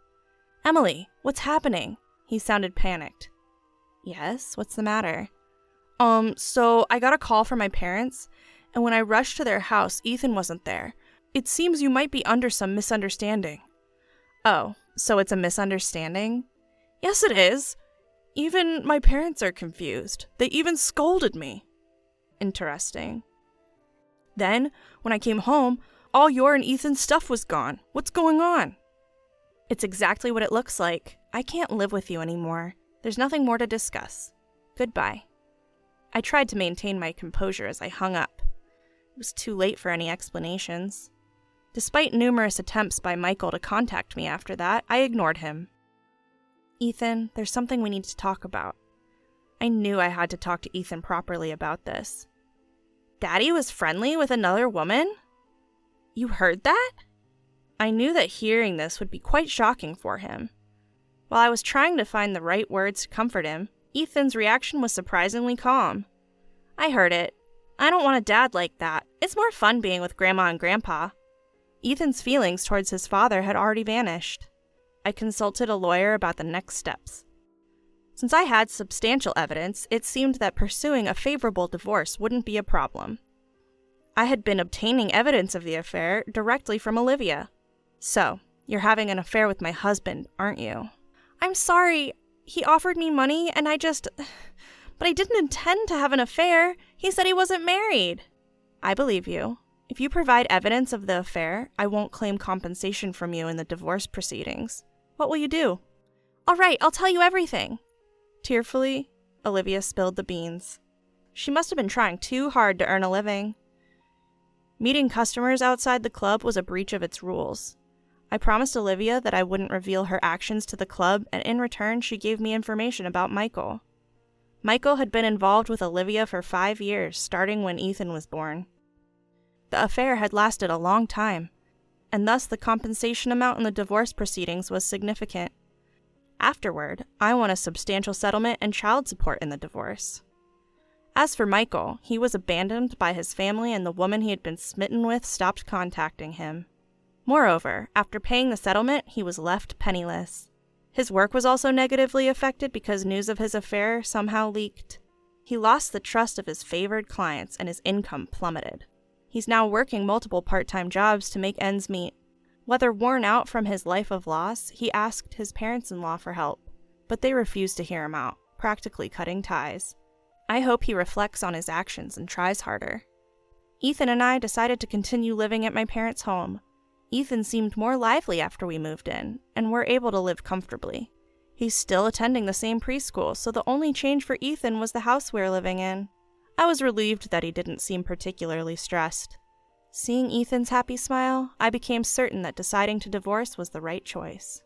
Emily, what's happening? He sounded panicked. Yes, what's the matter? So I got a call from my parents, and when I rushed to their house, Ethan wasn't there. It seems you might be under some misunderstanding. Oh, so it's a misunderstanding? Yes, it is. Even my parents are confused. They even scolded me. Interesting. Then, when I came home, all your and Ethan's stuff was gone. What's going on? It's exactly what it looks like. I can't live with you anymore. There's nothing more to discuss. Goodbye. I tried to maintain my composure as I hung up. It was too late for any explanations. Despite numerous attempts by Michael to contact me after that, I ignored him. Ethan, there's something we need to talk about. I knew I had to talk to Ethan properly about this. Daddy was friendly with another woman? You heard that? I knew that hearing this would be quite shocking for him. While I was trying to find the right words to comfort him, Ethan's reaction was surprisingly calm. I heard it. I don't want a dad like that. It's more fun being with Grandma and Grandpa. Ethan's feelings towards his father had already vanished. I consulted a lawyer about the next steps. Since I had substantial evidence, it seemed that pursuing a favorable divorce wouldn't be a problem. I had been obtaining evidence of the affair directly from Olivia. So, you're having an affair with my husband, aren't you? I'm sorry. He offered me money and But I didn't intend to have an affair. He said he wasn't married. I believe you. If you provide evidence of the affair, I won't claim compensation from you in the divorce proceedings. What will you do? All right, I'll tell you everything. Tearfully, Olivia spilled the beans. She must have been trying too hard to earn a living. Meeting customers outside the club was a breach of its rules. I promised Olivia that I wouldn't reveal her actions to the club, and in return, she gave me information about Michael. Michael had been involved with Olivia for 5 years, starting when Ethan was born. The affair had lasted a long time, and thus the compensation amount in the divorce proceedings was significant. Afterward, I won a substantial settlement and child support in the divorce. As for Michael, he was abandoned by his family, and the woman he had been smitten with stopped contacting him. Moreover, after paying the settlement, he was left penniless. His work was also negatively affected because news of his affair somehow leaked. He lost the trust of his favored clients, and his income plummeted. He's now working multiple part-time jobs to make ends meet. Whether worn out from his life of loss, he asked his parents-in-law for help, but they refused to hear him out, practically cutting ties. I hope he reflects on his actions and tries harder. Ethan and I decided to continue living at my parents' home. Ethan seemed more lively after we moved in, and we're able to live comfortably. He's still attending the same preschool, so the only change for Ethan was the house we're living in. I was relieved that he didn't seem particularly stressed. Seeing Ethan's happy smile, I became certain that deciding to divorce was the right choice.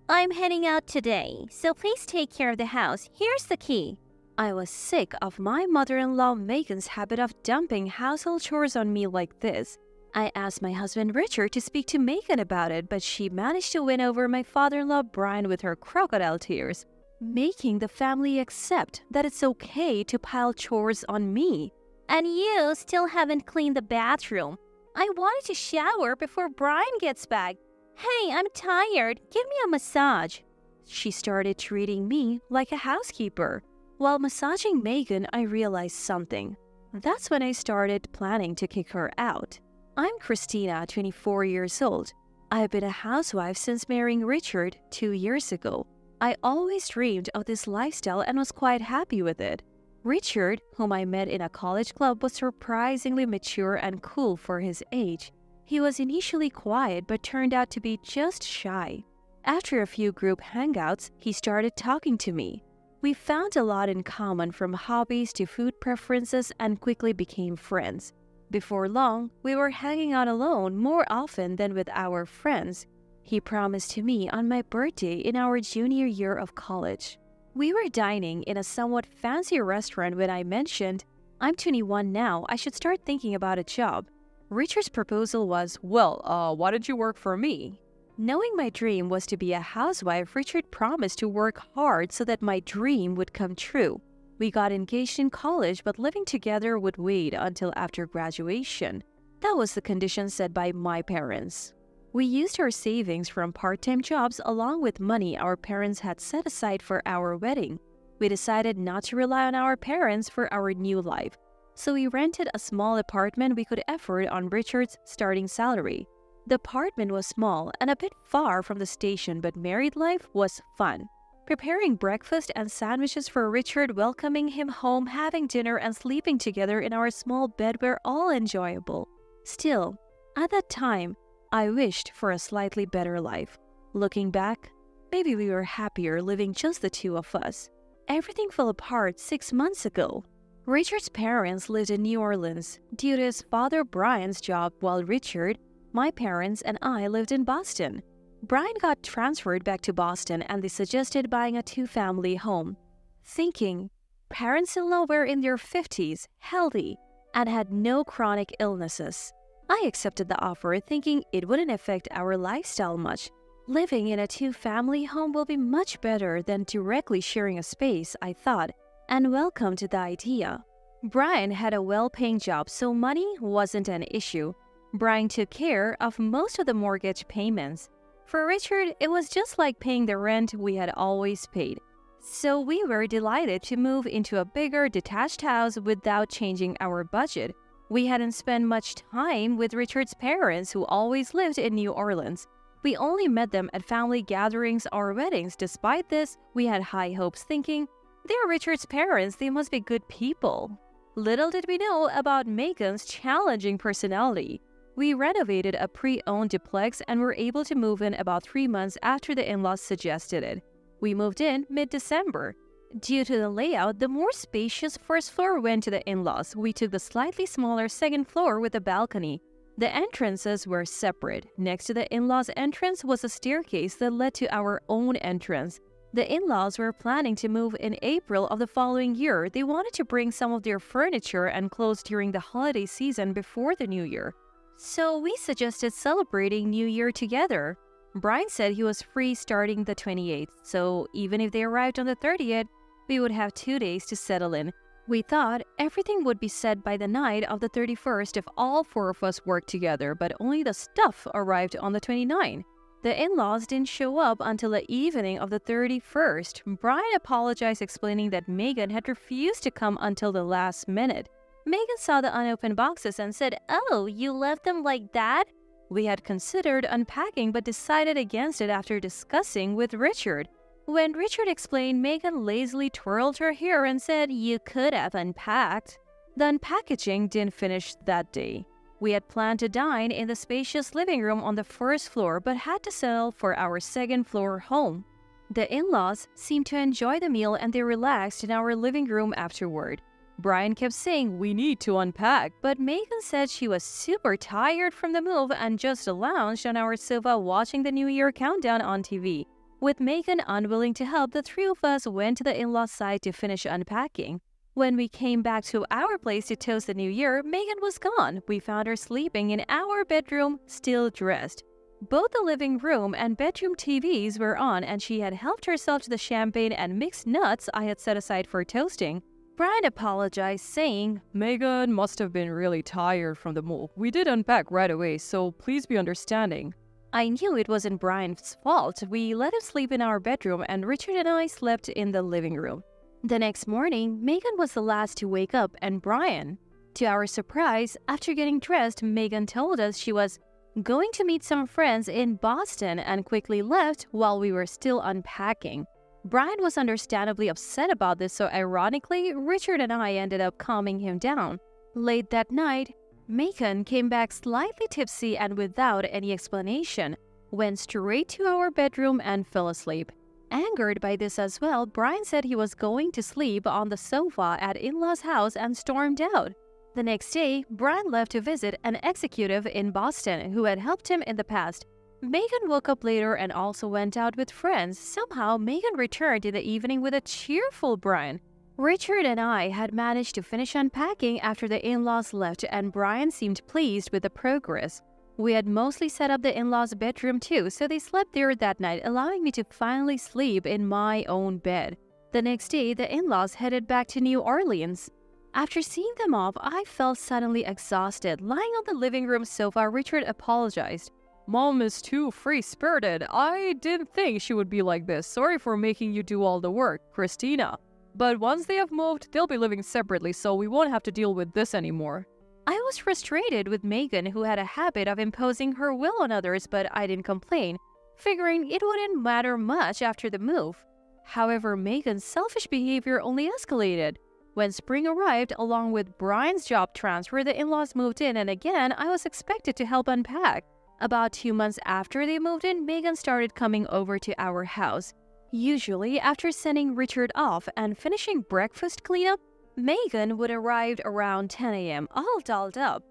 I'm heading out today, so please take care of the house. Here's the key. I was sick of my mother-in-law Megan's habit of dumping household chores on me like this. I asked my husband Richard to speak to Megan about it, but she managed to win over my father-in-law Brian with her crocodile tears, making the family accept that it's okay to pile chores on me. And you still haven't cleaned the bathroom. I wanted to shower before Brian gets back. Hey, I'm tired. Give me a massage. She started treating me like a housekeeper. While massaging Megan, I realized something. That's when I started planning to kick her out. I'm Christina, 24 years old. I've been a housewife since marrying Richard 2 years ago. I always dreamed of this lifestyle and was quite happy with it. Richard, whom I met in a college club, was surprisingly mature and cool for his age. He was initially quiet but turned out to be just shy. After a few group hangouts, he started talking to me. We found a lot in common, from hobbies to food preferences, and quickly became friends. Before long, we were hanging out alone more often than with our friends. He promised to me on my birthday in our junior year of college. We were dining in a somewhat fancy restaurant when I mentioned, "I'm 21 now, I should start thinking about a job." Richard's proposal was, "Well, why don't you work for me?" Knowing my dream was to be a housewife, Richard promised to work hard so that my dream would come true. We got engaged in college, but living together would wait until after graduation. That was the condition set by my parents. We used our savings from part-time jobs along with money our parents had set aside for our wedding. We decided not to rely on our parents for our new life, so we rented a small apartment we could afford on Richard's starting salary. The apartment was small and a bit far from the station, but married life was fun. Preparing breakfast and sandwiches for Richard, welcoming him home, having dinner, and sleeping together in our small bed were all enjoyable. Still, at that time, I wished for a slightly better life. Looking back, maybe we were happier living just the two of us. Everything fell apart 6 months ago. Richard's parents lived in New Orleans due to his father Brian's job, while Richard, my parents, and I lived in Boston. Brian got transferred back to Boston and they suggested buying a 2-family home. Thinking, parents-in-law were in their 50s, healthy, and had no chronic illnesses. I accepted the offer thinking it wouldn't affect our lifestyle much. Living in a 2-family home will be much better than directly sharing a space, I thought, and welcomed the idea. Brian had a well-paying job, so money wasn't an issue. Brian took care of most of the mortgage payments. For Richard, it was just like paying the rent we had always paid. So we were delighted to move into a bigger, detached house without changing our budget. We hadn't spent much time with Richard's parents, who always lived in New Orleans. We only met them at family gatherings or weddings. Despite this, we had high hopes, thinking, they're Richard's parents, they must be good people. Little did we know about Megan's challenging personality. We renovated a pre-owned duplex and were able to move in about 3 months after the in-laws suggested it. We moved in mid-December. Due to the layout, the more spacious first floor went to the in-laws. We took the slightly smaller second floor with a balcony. The entrances were separate. Next to the in-laws' entrance was a staircase that led to our own entrance. The in-laws were planning to move in April of the following year. They wanted to bring some of their furniture and clothes during the holiday season before the new year. So we suggested celebrating New Year together. Brian said he was free starting the 28th, so even if they arrived on the 30th, we would have 2 days to settle in. We thought everything would be set by the night of the 31st if all 4 of us worked together, but only the stuff arrived on the 29th. The in-laws didn't show up until the evening of the 31st. Brian apologized, explaining that Megan had refused to come until the last minute. Megan saw the unopened boxes and said, "Oh, you left them like that?" We had considered unpacking but decided against it after discussing with Richard. When Richard explained, Megan lazily twirled her hair and said, "You could have unpacked." The unpackaging didn't finish that day. We had planned to dine in the spacious living room on the first floor but had to settle for our second floor home. The in-laws seemed to enjoy the meal and they relaxed in our living room afterward. Brian kept saying, "We need to unpack," but Megan said she was super tired from the move and just lounged on our sofa watching the New Year countdown on TV. With Megan unwilling to help, the three of us went to the in-laws' side to finish unpacking. When we came back to our place to toast the new year, Megan was gone. We found her sleeping in our bedroom, still dressed. Both the living room and bedroom TVs were on, and she had helped herself to the champagne and mixed nuts I had set aside for toasting. Brian apologized, saying, "Megan must have been really tired from the move. We did unpack right away, so please be understanding." I knew it wasn't Brian's fault. We let him sleep in our bedroom, and Richard and I slept in the living room. The next morning, Megan was the last to wake up, and Brian. To our surprise, after getting dressed, Megan told us she was going to meet some friends in Boston and quickly left while we were still unpacking. Brian was understandably upset about this, so ironically, Richard and I ended up calming him down. Late that night, Megan came back slightly tipsy and without any explanation, went straight to our bedroom and fell asleep. Angered by this as well, Brian said he was going to sleep on the sofa at in-laws' house and stormed out. The next day, Brian left to visit an executive in Boston who had helped him in the past. Megan woke up later and also went out with friends. Somehow, Megan returned in the evening with a cheerful Brian. Richard and I had managed to finish unpacking after the in-laws left, and Brian seemed pleased with the progress. We had mostly set up the in-laws' bedroom too, so they slept there that night, allowing me to finally sleep in my own bed. The next day, the in-laws headed back to New Orleans. After seeing them off, I felt suddenly exhausted. Lying on the living room sofa, Richard apologized. "Mom is too free-spirited. I didn't think she would be like this. Sorry for making you do all the work, Christina. But once they have moved, they'll be living separately, so we won't have to deal with this anymore." I was frustrated with Megan, who had a habit of imposing her will on others, but I didn't complain, figuring it wouldn't matter much after the move. However, Megan's selfish behavior only escalated. When spring arrived, along with Brian's job transfer, the in-laws moved in, and again, I was expected to help unpack. About 2 months after they moved in, Megan started coming over to our house. Usually, after sending Richard off and finishing breakfast cleanup, Megan would arrive around 10 a.m., all dolled up.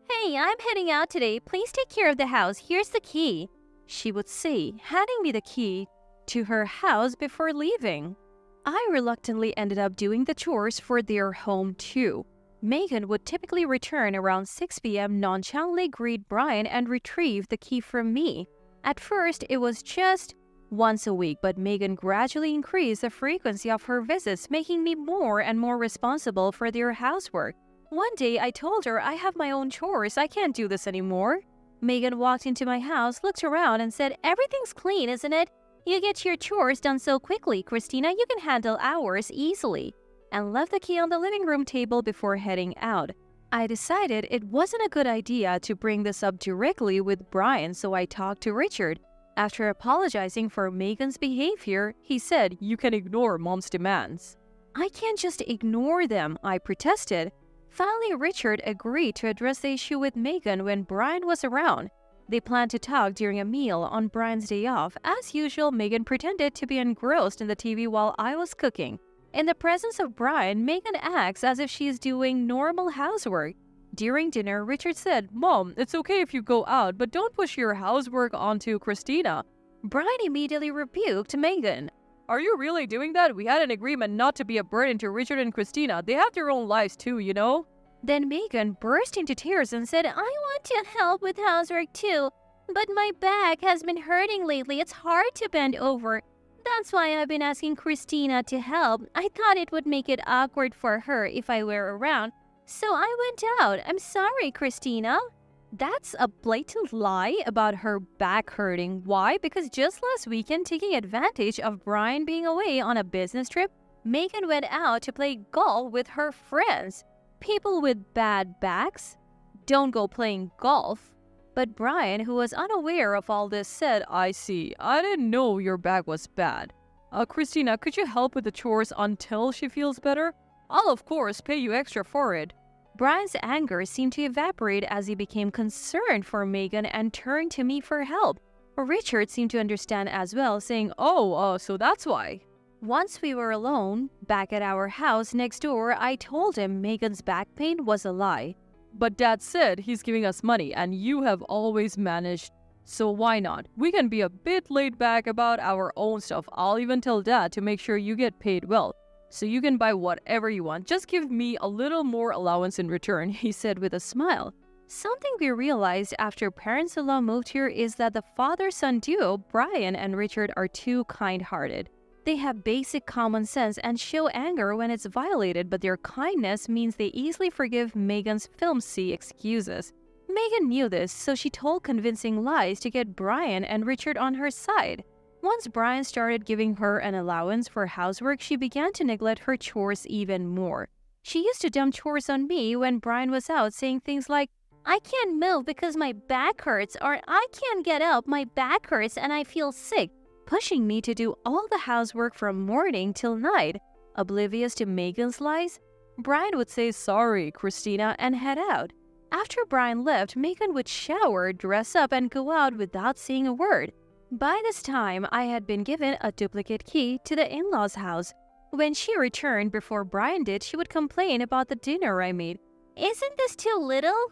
"Hey, I'm heading out today. Please take care of the house. Here's the key," she would say, handing me the key to her house before leaving. I reluctantly ended up doing the chores for their home too. Megan would typically return around 6 p.m., nonchalantly greet Brian, and retrieve the key from me. At first, it was just once a week, but Megan gradually increased the frequency of her visits, making me more and more responsible for their housework. One day, I told her, "I have my own chores. I can't do this anymore." Megan walked into my house, looked around, and said, "Everything's clean, isn't it? You get your chores done so quickly, Christina. You can handle ours easily," and left the key on the living room table before heading out. I decided it wasn't a good idea to bring this up directly with Brian, so I talked to Richard. After apologizing for Megan's behavior, he said, "You can ignore Mom's demands." "I can't just ignore them," I protested. Finally, Richard agreed to address the issue with Megan when Brian was around. They planned to talk during a meal on Brian's day off. As usual, Megan pretended to be engrossed in the TV while I was cooking. In the presence of Brian, Megan acts as if she is doing normal housework. During dinner, Richard said, "Mom, it's okay if you go out, but don't push your housework onto Christina." Brian immediately rebuked Megan. "Are you really doing that? We had an agreement not to be a burden to Richard and Christina. They have their own lives too, you know?" Then Megan burst into tears and said, "I want to help with housework too, but my back has been hurting lately. It's hard to bend over. That's why I've been asking Christina to help. I thought it would make it awkward for her if I were around. So I went out. I'm sorry, Christina." That's a blatant lie about her back hurting. Why? Because just last weekend, taking advantage of Brian being away on a business trip, Megan went out to play golf with her friends. People with bad backs don't go playing golf. But Brian, who was unaware of all this, said, "I see. I didn't know your back was bad. Christina, could you help with the chores until she feels better? I'll of course pay you extra for it. Brian's anger seemed to evaporate as he became concerned for Megan and turned to me for help. Richard seemed to understand as well, saying, So that's why. Once we were alone, back at our house next door, I told him Megan's back pain was a lie. But Dad said he's giving us money and you have always managed. So why not? We can be a bit laid back about our own stuff. I'll even tell Dad to make sure you get paid well. So you can buy whatever you want. Just give me a little more allowance in return, he said with a smile. Something we realized after parents-in-law moved here is that the father-son duo, Brian and Richard, are too kind-hearted. They have basic common sense and show anger when it's violated, but their kindness means they easily forgive Megan's filmsy excuses. Megan knew this, so she told convincing lies to get Brian and Richard on her side. Once Brian started giving her an allowance for housework, she began to neglect her chores even more. She used to dump chores on me when Brian was out, saying things like, "I can't move because my back hurts," or "I can't get up, my back hurts and I feel sick," pushing me to do all the housework from morning till night. Oblivious to Megan's lies, Brian would say, "Sorry, Christina," and head out. After Brian left, Megan would shower, dress up, and go out without saying a word. By this time, I had been given a duplicate key to the in-laws' house. When she returned before Brian did, she would complain about the dinner I made. "Isn't this too little?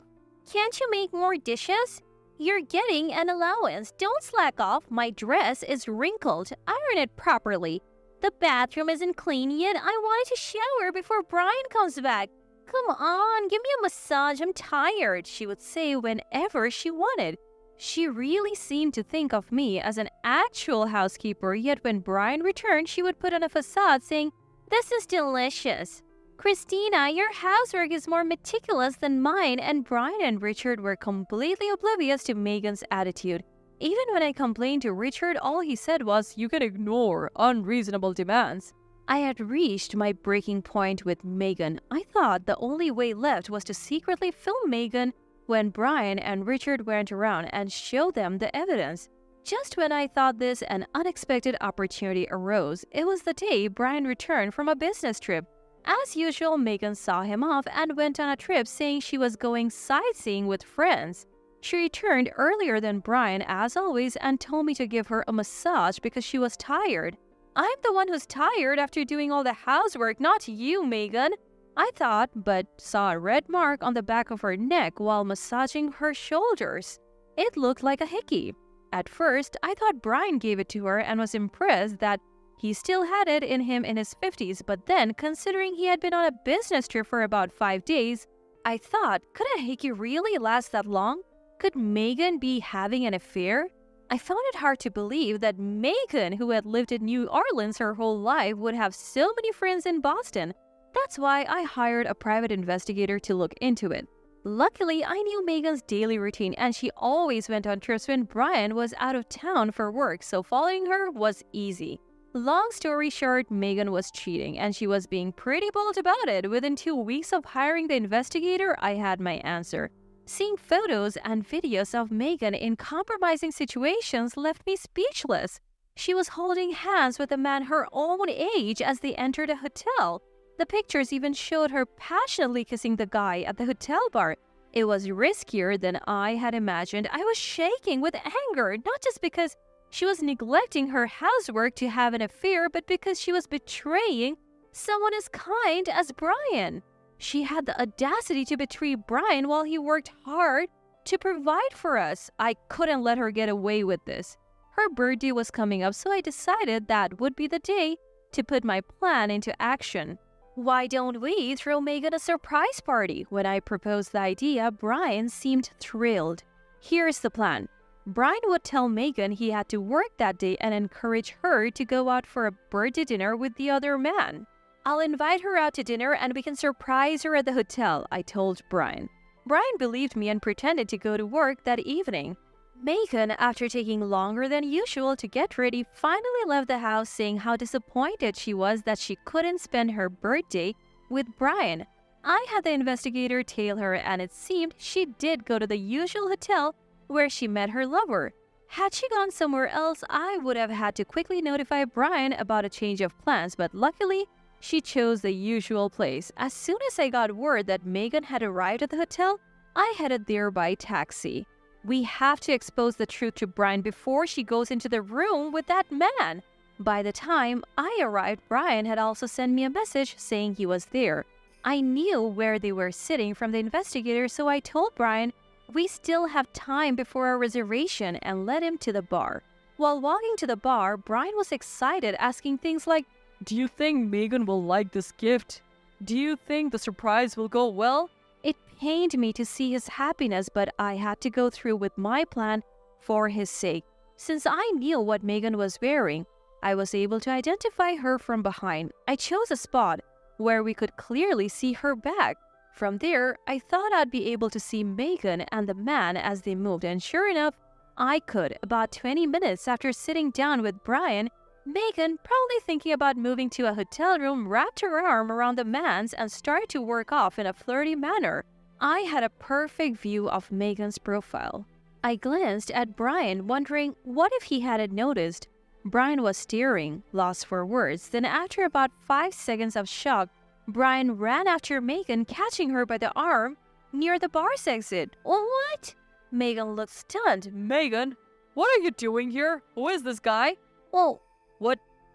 Can't you make more dishes? You're getting an allowance. Don't slack off. My dress is wrinkled. Iron it properly. The bathroom isn't clean yet. I wanted to shower before Brian comes back. Come on, give me a massage. I'm tired," she would say whenever she wanted. She really seemed to think of me as an actual housekeeper, yet when Brian returned, she would put on a facade saying, "This is delicious. Christina, your housework is more meticulous than mine," and Brian and Richard were completely oblivious to Megan's attitude. Even when I complained to Richard, all he said was, "You can ignore unreasonable demands." I had reached my breaking point with Megan. I thought the only way left was to secretly film Megan when Brian and Richard weren't around and show them the evidence. Just when I thought this, an unexpected opportunity arose. It was the day Brian returned from a business trip. As usual, Megan saw him off and went on a trip saying she was going sightseeing with friends. She returned earlier than Brian, as always, and told me to give her a massage because she was tired. "I'm the one who's tired after doing all the housework, not you, Megan," I thought, but saw a red mark on the back of her neck while massaging her shoulders. It looked like a hickey. At first, I thought Brian gave it to her and was impressed that he still had it in him in his 50s, but then, considering he had been on a business trip for about 5 days, I thought, could a hickey really last that long? Could Megan be having an affair? I found it hard to believe that Megan, who had lived in New Orleans her whole life, would have so many friends in Boston. That's why I hired a private investigator to look into it. Luckily, I knew Megan's daily routine, and she always went on trips when Brian was out of town for work, so following her was easy. Long story short, Megan was cheating, and she was being pretty bold about it. Within 2 weeks of hiring the investigator, I had my answer. Seeing photos and videos of Megan in compromising situations left me speechless. She was holding hands with a man her own age as they entered a hotel. The pictures even showed her passionately kissing the guy at the hotel bar. It was riskier than I had imagined. I was shaking with anger, not just because she was neglecting her housework to have an affair, but because she was betraying someone as kind as Brian. She had the audacity to betray Brian while he worked hard to provide for us. I couldn't let her get away with this. Her birthday was coming up, so I decided that would be the day to put my plan into action. "Why don't we throw Megan a surprise party?" When I proposed the idea, Brian seemed thrilled. Here's the plan. Brian would tell Megan he had to work that day and encourage her to go out for a birthday dinner with the other man. "I'll invite her out to dinner and we can surprise her at the hotel," I told Brian. Brian believed me and pretended to go to work that evening. Megan, after taking longer than usual to get ready, finally left the house saying how disappointed she was that she couldn't spend her birthday with Brian. I had the investigator tail her, and it seemed she did go to the usual hotel where she met her lover. Had she gone somewhere else, I would have had to quickly notify Brian about a change of plans, but luckily, she chose the usual place. As soon as I got word that Megan had arrived at the hotel, I headed there by taxi. We have to expose the truth to Brian before she goes into the room with that man. By the time I arrived, Brian had also sent me a message saying he was there. I knew where they were sitting from the investigator, so I told Brian we still have time before our reservation and led him to the bar. While walking to the bar, Brian was excited, asking things like, Do you think Megan will like this gift? Do you think the surprise will go well? It pained me to see his happiness, but I had to go through with my plan for his sake. Since I knew what Megan was wearing, I was able to identify her from behind. I chose a spot where we could clearly see her back. From there, I thought I'd be able to see Megan and the man as they moved, and sure enough, I could. About 20 minutes after sitting down with Brian, Megan, probably thinking about moving to a hotel room, wrapped her arm around the man's and started to work off in a flirty manner. I had a perfect view of Megan's profile. I glanced at Brian, wondering what if he hadn't noticed. Brian was staring, lost for words. Then after about 5 seconds of shock, Brian ran after Megan, catching her by the arm near the bar's exit. What? Megan looked stunned. Megan, what are you doing here? Who is this guy? Well,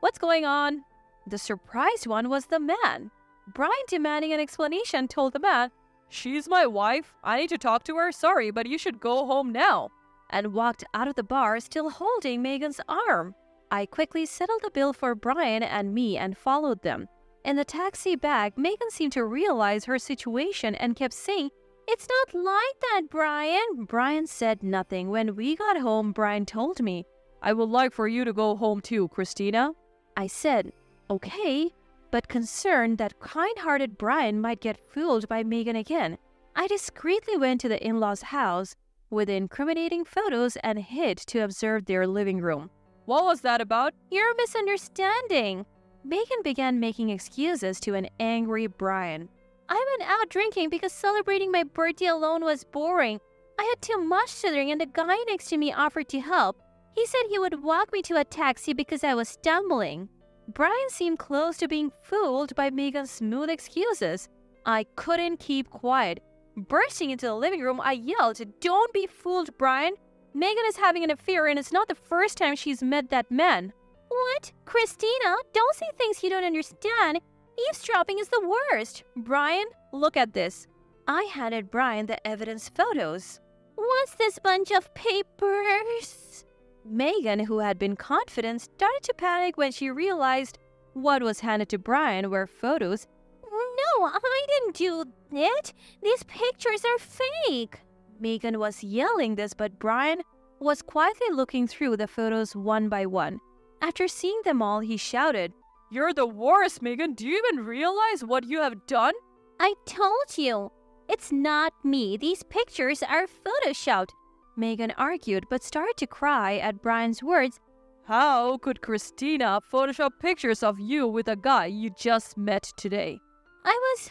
What's going on? the surprised one was the man. Brian, demanding an explanation, told the man, She's my wife. I need to talk to her. Sorry, but you should go home now. and walked out of the bar, still holding Megan's arm. I quickly settled the bill for Brian and me and followed them. In the taxi back, Megan seemed to realize her situation and kept saying, It's not like that, Brian. Brian said nothing. When we got home, Brian told me, I would like for you to go home too, Christina. I said, okay, but concerned that kind-hearted Brian might get fooled by Megan again. I discreetly went to the in-laws' house with incriminating photos and hid to observe their living room. What was that about? You're misunderstanding. Megan began making excuses to an angry Brian. I went out drinking because celebrating my birthday alone was boring. I had too much to drink and the guy next to me offered to help. He said he would walk me to a taxi because I was stumbling. Brian seemed close to being fooled by Megan's smooth excuses. I couldn't keep quiet. Bursting into the living room, I yelled, Don't be fooled, Brian. Megan is having an affair and it's not the first time she's met that man. What? Christina, don't say things you don't understand. Eavesdropping is the worst. Brian, look at this. I handed Brian the evidence photos. What's this bunch of papers? Megan, who had been confident, started to panic when she realized what was handed to Brian were photos. No, I didn't do it. These pictures are fake. Megan was yelling this, but Brian was quietly looking through the photos one by one. After seeing them all, he shouted, You're the worst, Megan. Do you even realize what you have done? I told you. It's not me. These pictures are photoshopped. Megan argued but started to cry at Brian's words. How could Christina Photoshop pictures of you with a guy you just met today? I was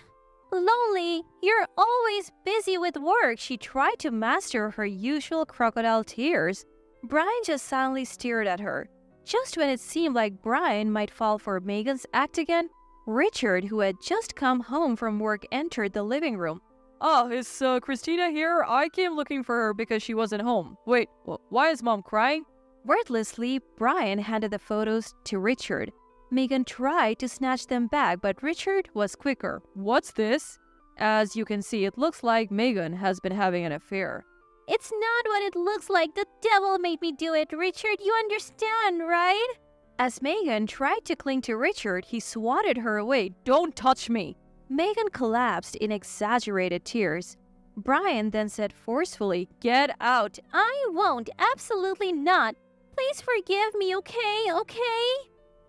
lonely. You're always busy with work. She tried to master her usual crocodile tears. Brian just silently stared at her. Just when it seemed like Brian might fall for Megan's act again, Richard, who had just come home from work, entered the living room. Oh, is Christina here? I came looking for her because she wasn't home. Wait, why is Mom crying? Wordlessly, Brian handed the photos to Richard. Megan tried to snatch them back, but Richard was quicker. What's this? As you can see, it looks like Megan has been having an affair. It's not what it looks like. The devil made me do it, Richard. You understand, right? As Megan tried to cling to Richard, he swatted her away. Don't touch me! Megan collapsed in exaggerated tears. Brian then said forcefully, Get out! I won't. Absolutely not. Please forgive me, okay?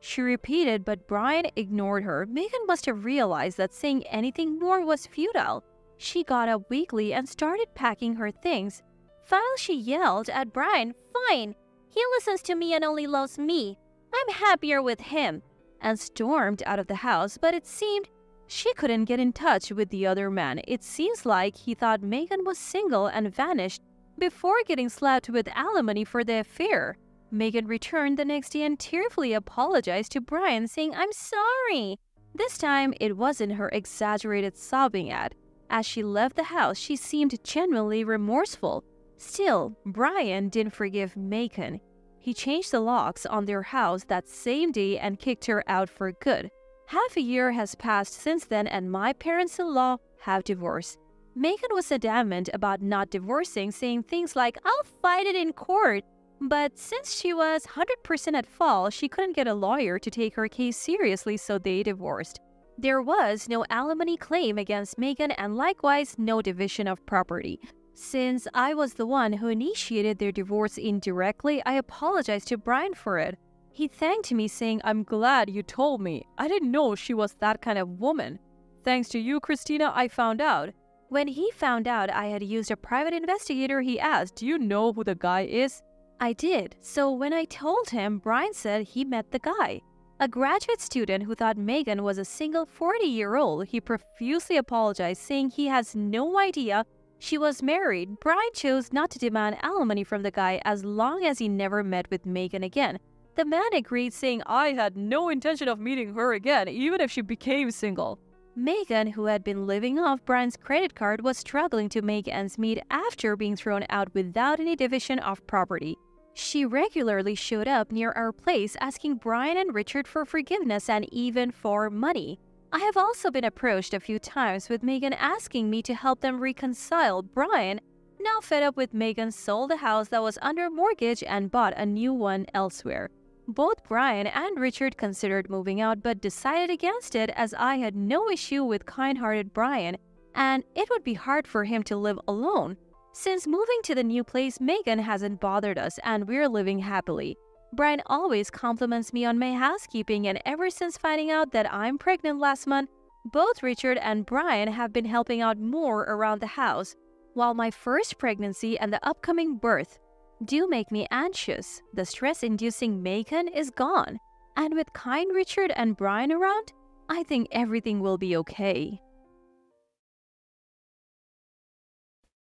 She repeated, but Brian ignored her. Megan must have realized that saying anything more was futile. She got up weakly and started packing her things. Finally, she yelled at Brian, Fine! He listens to me and only loves me. I'm happier with him. And stormed out of the house, but it seemed she couldn't get in touch with the other man. It seems like he thought Megan was single and vanished before getting slapped with alimony for the affair. Megan returned the next day and tearfully apologized to Brian, saying, "I'm sorry." This time, it wasn't her exaggerated sobbing ad. As she left the house, she seemed genuinely remorseful. Still, Brian didn't forgive Megan. He changed the locks on their house that same day and kicked her out for good. Half a year has passed since then, and my parents-in-law have divorced. Megan was adamant about not divorcing, saying things like, "I'll fight it in court." But since she was 100% at fault, she couldn't get a lawyer to take her case seriously, so they divorced. There was no alimony claim against Megan and likewise no division of property. Since I was the one who initiated their divorce indirectly, I apologized to Brian for it. He thanked me, saying, "I'm glad you told me. I didn't know she was that kind of woman. Thanks to you, Christina, I found out." When he found out I had used a private investigator, he asked, "Do you know who the guy is?" I did. So when I told him, Brian said he met the guy. A graduate student who thought Megan was a single 40-year-old. He profusely apologized, saying he has no idea she was married. Brian chose not to demand alimony from the guy as long as he never met with Megan again. The man agreed, saying, "I had no intention of meeting her again, even if she became single." Megan, who had been living off Brian's credit card, was struggling to make ends meet after being thrown out without any division of property. She regularly showed up near our place asking Brian and Richard for forgiveness and even for money. I have also been approached a few times with Megan asking me to help them reconcile. Brian, now fed up with Megan, sold a house that was under mortgage and bought a new one elsewhere. Both Brian and Richard considered moving out but decided against it, as I had no issue with kind-hearted Brian and it would be hard for him to live alone. Since moving to the new place, Megan hasn't bothered us and we're living happily. Brian always compliments me on my housekeeping, and ever since finding out that I'm pregnant last month, both Richard and Brian have been helping out more around the house, while my first pregnancy and the upcoming birth do make me anxious. The stress-inducing Megan is gone, and with kind Richard and Brian around, I think everything will be okay.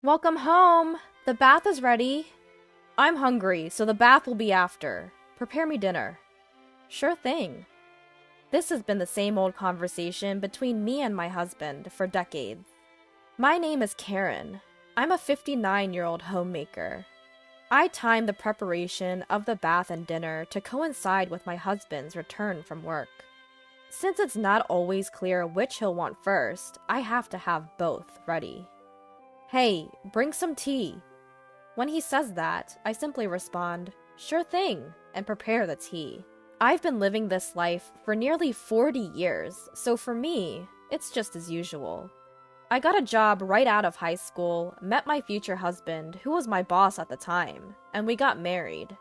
Welcome home! The bath is ready. I'm hungry, so the bath will be after. Prepare me dinner. Sure thing. This has been the same old conversation between me and my husband for decades. My name is Karen. I'm a 59-year-old homemaker. I time the preparation of the bath and dinner to coincide with my husband's return from work. Since it's not always clear which he'll want first, I have to have both ready. "Hey, bring some tea." When he says that, I simply respond, "Sure thing," and prepare the tea. I've been living this life for nearly 40 years, so for me, it's just as usual. I got a job right out of high school, met my future husband, who was my boss at the time, and we got married.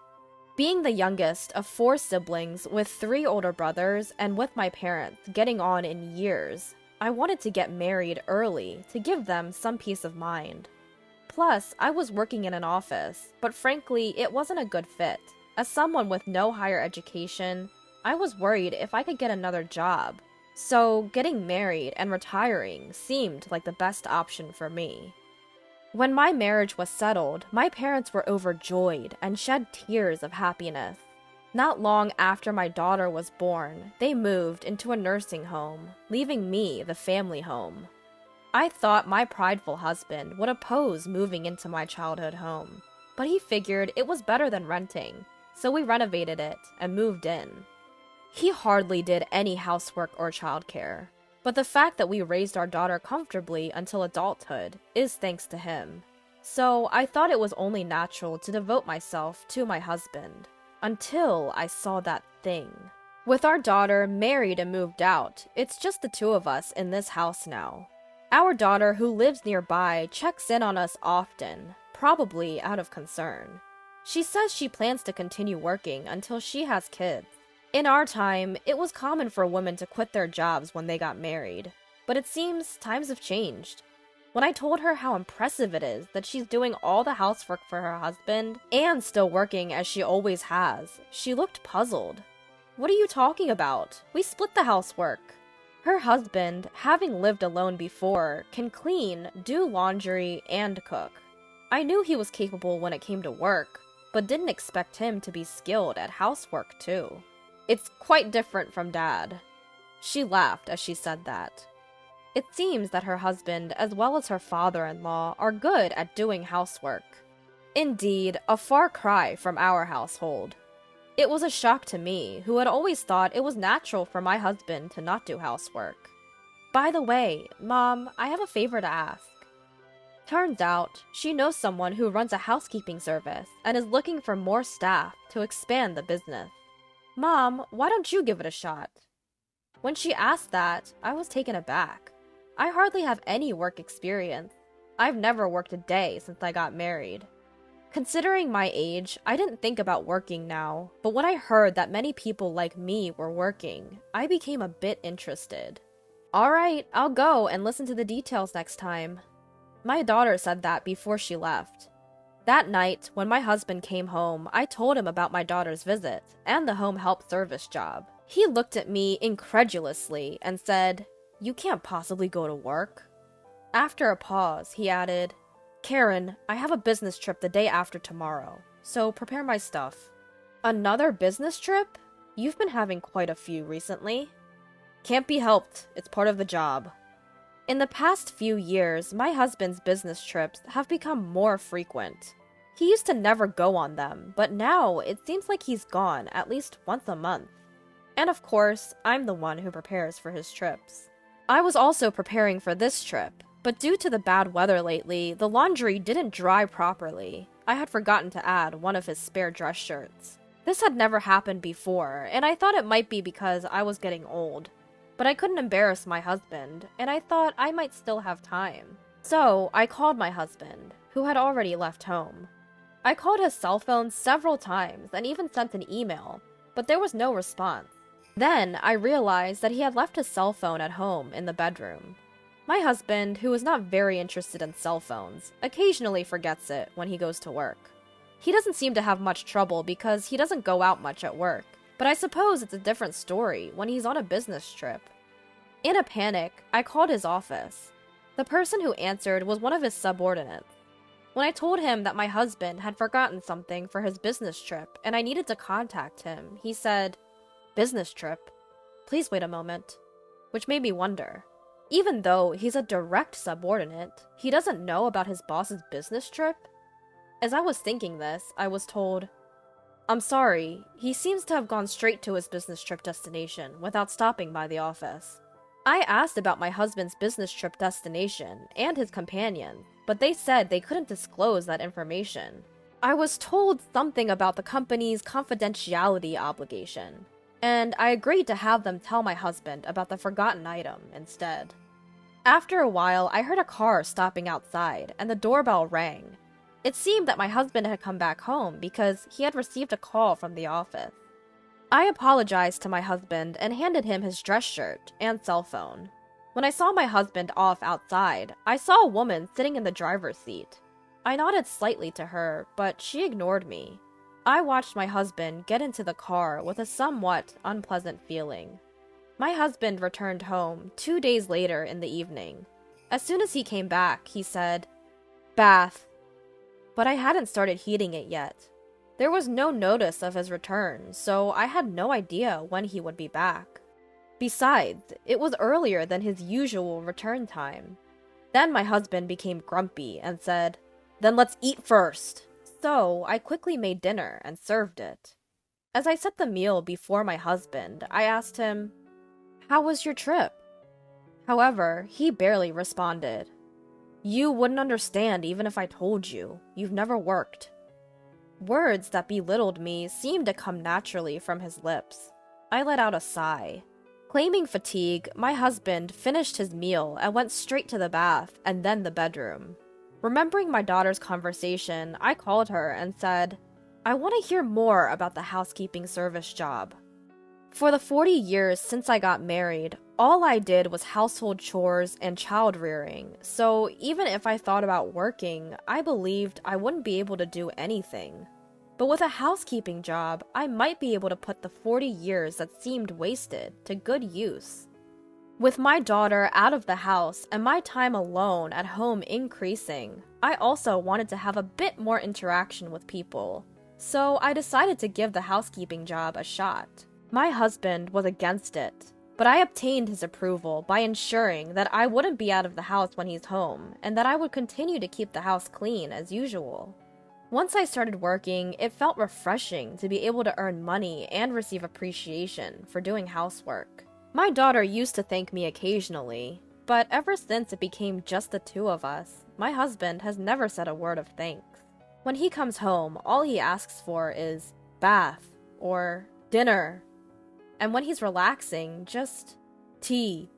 Being the youngest of 4 siblings with 3 older brothers and with my parents getting on in years, I wanted to get married early to give them some peace of mind. Plus, I was working in an office, but frankly, it wasn't a good fit. As someone with no higher education, I was worried if I could get another job. So, getting married and retiring seemed like the best option for me. When my marriage was settled, my parents were overjoyed and shed tears of happiness. Not long after my daughter was born, they moved into a nursing home, leaving me the family home. I thought my prideful husband would oppose moving into my childhood home, but he figured it was better than renting, so we renovated it and moved in. He hardly did any housework or childcare, but the fact that we raised our daughter comfortably until adulthood is thanks to him. So I thought it was only natural to devote myself to my husband. Until I saw that thing. With our daughter married and moved out, it's just the 2 of us in this house now. Our daughter, who lives nearby, checks in on us often, probably out of concern. She says she plans to continue working until she has kids. In our time, it was common for women to quit their jobs when they got married, but it seems times have changed. When I told her how impressive it is that she's doing all the housework for her husband and still working as she always has, she looked puzzled. "What are you talking about? We split the housework." Her husband, having lived alone before, can clean, do laundry, and cook. I knew he was capable when it came to work, but didn't expect him to be skilled at housework too. It's quite different from Dad. She laughed as she said that. It seems that her husband, as well as her father-in-law, are good at doing housework. Indeed, a far cry from our household. It was a shock to me, who had always thought it was natural for my husband to not do housework. By the way, Mom, I have a favor to ask. Turns out, she knows someone who runs a housekeeping service and is looking for more staff to expand the business. Mom, why don't you give it a shot? When she asked that, I was taken aback. I hardly have any work experience. I've never worked a day since I got married. Considering my age, I didn't think about working now, but when I heard that many people like me were working, I became a bit interested. Alright, I'll go and listen to the details next time. My daughter said that before she left. That night, when my husband came home, I told him about my daughter's visit and the home help service job. He looked at me incredulously and said, "You can't possibly go to work." After a pause, he added, "Karen, I have a business trip the day after tomorrow, so prepare my stuff." Another business trip? You've been having quite a few recently. Can't be helped, it's part of the job. In the past few years, my husband's business trips have become more frequent. He used to never go on them, but now it seems like he's gone at least once a month. And of course, I'm the one who prepares for his trips. I was also preparing for this trip, but due to the bad weather lately, the laundry didn't dry properly. I had forgotten to add one of his spare dress shirts. This had never happened before, and I thought it might be because I was getting old. But I couldn't embarrass my husband, and I thought I might still have time. So, I called my husband, who had already left home. I called his cell phone several times and even sent an email, but there was no response. Then, I realized that he had left his cell phone at home in the bedroom. My husband, who is not very interested in cell phones, occasionally forgets it when he goes to work. He doesn't seem to have much trouble because he doesn't go out much at work. But I suppose it's a different story when he's on a business trip. In a panic, I called his office. The person who answered was one of his subordinates. When I told him that my husband had forgotten something for his business trip and I needed to contact him, he said, "Business trip? Please wait a moment." Which made me wonder. Even though he's a direct subordinate, he doesn't know about his boss's business trip? As I was thinking this, I was told, "I'm sorry, he seems to have gone straight to his business trip destination without stopping by the office." I asked about my husband's business trip destination and his companion, but they said they couldn't disclose that information. I was told something about the company's confidentiality obligation, and I agreed to have them tell my husband about the forgotten item instead. After a while, I heard a car stopping outside, and the doorbell rang. It seemed that my husband had come back home because he had received a call from the office. I apologized to my husband and handed him his dress shirt and cell phone. When I saw my husband off outside, I saw a woman sitting in the driver's seat. I nodded slightly to her, but she ignored me. I watched my husband get into the car with a somewhat unpleasant feeling. My husband returned home 2 days later in the evening. As soon as he came back, he said, "Bath." But I hadn't started heating it yet. There was no notice of his return, so I had no idea when he would be back. Besides, it was earlier than his usual return time. Then my husband became grumpy and said, "Then let's eat first." So I quickly made dinner and served it. As I set the meal before my husband, I asked him, "How was your trip?" However, he barely responded. "You wouldn't understand even if I told you. You've never worked." Words that belittled me seemed to come naturally from his lips. I let out a sigh. Claiming fatigue, my husband finished his meal and went straight to the bath and then the bedroom. Remembering my daughter's conversation, I called her and said, "I want to hear more about the housekeeping service job." For the 40 years since I got married, all I did was household chores and child rearing, so even if I thought about working, I believed I wouldn't be able to do anything. But with a housekeeping job, I might be able to put the 40 years that seemed wasted to good use. With my daughter out of the house and my time alone at home increasing, I also wanted to have a bit more interaction with people. So I decided to give the housekeeping job a shot. My husband was against it, but I obtained his approval by ensuring that I wouldn't be out of the house when he's home and that I would continue to keep the house clean as usual. Once I started working, it felt refreshing to be able to earn money and receive appreciation for doing housework. My daughter used to thank me occasionally, but ever since it became just the two of us, my husband has never said a word of thanks. When he comes home, all he asks for is bath or dinner. And when he's relaxing, just tea.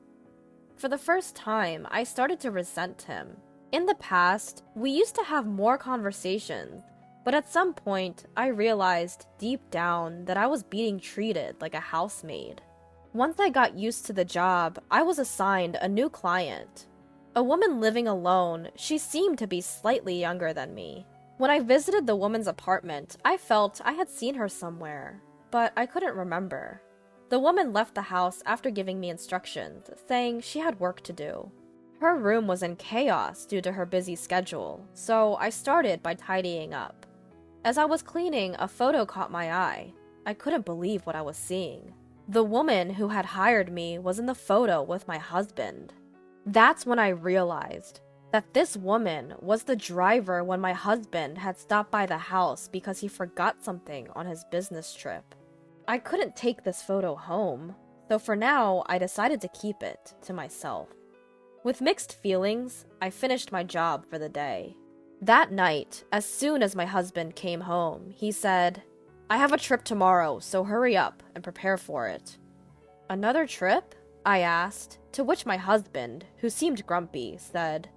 For the first time, I started to resent him. In the past, we used to have more conversations, but at some point, I realized deep down that I was being treated like a housemaid. Once I got used to the job, I was assigned a new client. A woman living alone, she seemed to be slightly younger than me. When I visited the woman's apartment, I felt I had seen her somewhere, but I couldn't remember. The woman left the house after giving me instructions, saying she had work to do. Her room was in chaos due to her busy schedule, so I started by tidying up. As I was cleaning, a photo caught my eye. I couldn't believe what I was seeing. The woman who had hired me was in the photo with my husband. That's when I realized that this woman was the driver when my husband had stopped by the house because he forgot something on his business trip. I couldn't take this photo home, so for now I decided to keep it to myself. With mixed feelings, I finished my job for the day. That night, as soon as my husband came home, he said, "I have a trip tomorrow, so hurry up and prepare for it." "Another trip?" I asked, to which my husband, who seemed grumpy, said,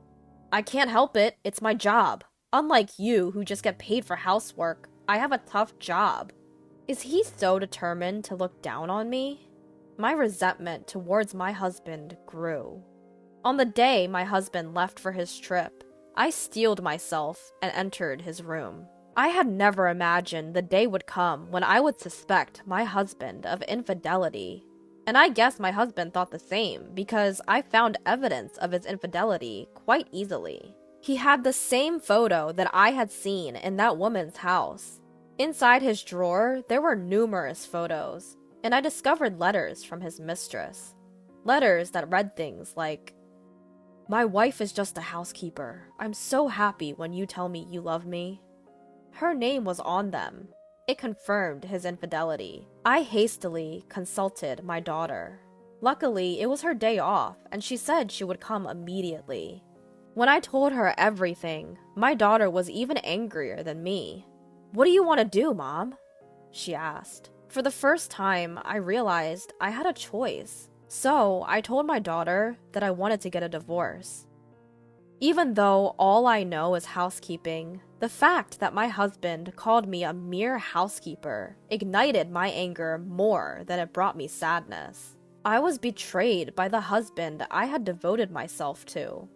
"I can't help it, it's my job. Unlike you, who just get paid for housework, I have a tough job." Is he so determined to look down on me? My resentment towards my husband grew. On the day my husband left for his trip, I steeled myself and entered his room. I had never imagined the day would come when I would suspect my husband of infidelity. And I guess my husband thought the same, because I found evidence of his infidelity quite easily. He had the same photo that I had seen in that woman's house. Inside his drawer, there were numerous photos, and I discovered letters from his mistress. Letters that read things like, "My wife is just a housekeeper. I'm so happy when you tell me you love me." Her name was on them. It confirmed his infidelity. I hastily consulted my daughter. Luckily, it was her day off, and she said she would come immediately. When I told her everything, my daughter was even angrier than me. "What do you want to do, Mom?" she asked. For the first time, I realized I had a choice. So I told my daughter that I wanted to get a divorce. Even though all I know is housekeeping, the fact that my husband called me a mere housekeeper ignited my anger more than it brought me sadness. I was betrayed by the husband I had devoted myself to.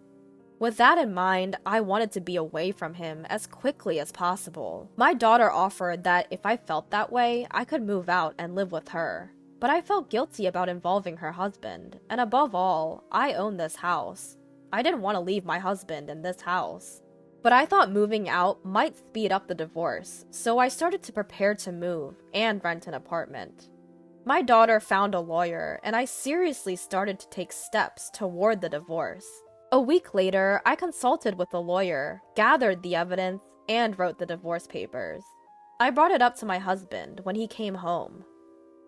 With that in mind, I wanted to be away from him as quickly as possible. My daughter offered that if I felt that way, I could move out and live with her. But I felt guilty about involving her husband, and above all, I own this house. I didn't want to leave my husband in this house. But I thought moving out might speed up the divorce, so I started to prepare to move and rent an apartment. My daughter found a lawyer, and I seriously started to take steps toward the divorce. A week later, I consulted with the lawyer, gathered the evidence, and wrote the divorce papers. I brought it up to my husband when he came home.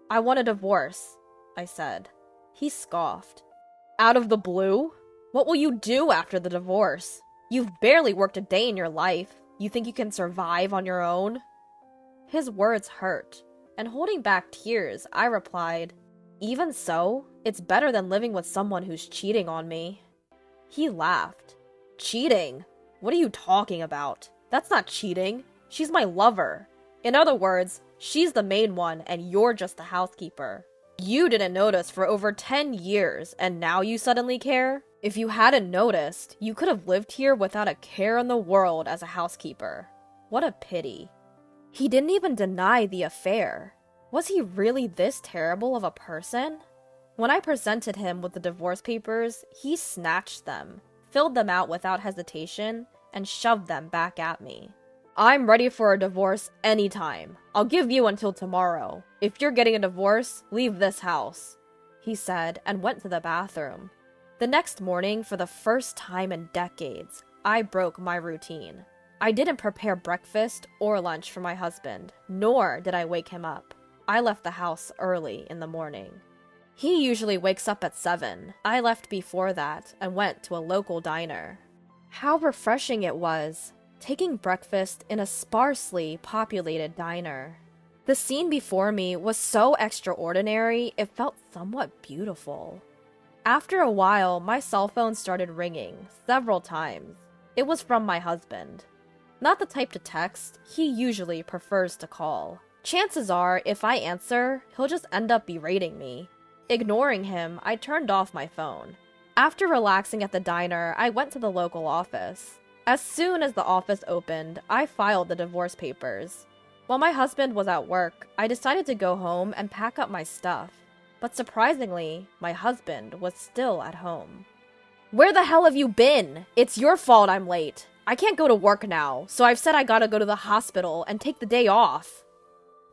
"I want a divorce," I said. He scoffed. "Out of the blue? What will you do after the divorce? You've barely worked a day in your life. You think you can survive on your own?" His words hurt, and holding back tears, I replied, "Even so, it's better than living with someone who's cheating on me." He laughed. "Cheating? What are you talking about? That's not cheating. She's my lover. In other words, she's the main one and you're just the housekeeper. You didn't notice for over 10 years and now you suddenly care? If you hadn't noticed, you could have lived here without a care in the world as a housekeeper. What a pity." He didn't even deny the affair. Was he really this terrible of a person? When I presented him with the divorce papers, he snatched them, filled them out without hesitation, and shoved them back at me. I'm ready for a divorce anytime. I'll give you until tomorrow. If you're getting a divorce, leave this house, he said and went to the bathroom. The next morning, for the first time in decades, I broke my routine. I didn't prepare breakfast or lunch for my husband, nor did I wake him up. I left the house early in the morning. He usually wakes up at 7. I left before that and went to a local diner. How refreshing it was, taking breakfast in a sparsely populated diner. The scene before me was so extraordinary, it felt somewhat beautiful. After a while, my cell phone started ringing several times. It was from my husband. Not the type to text, he usually prefers to call. Chances are, if I answer, he'll just end up berating me. Ignoring him, I turned off my phone. After relaxing at the diner, I went to the local office. As soon as the office opened, I filed the divorce papers. While my husband was at work, I decided to go home and pack up my stuff. But surprisingly, my husband was still at home. Where the hell have you been? It's your fault I'm late. I can't go to work now, so I've said I gotta go to the hospital and take the day off.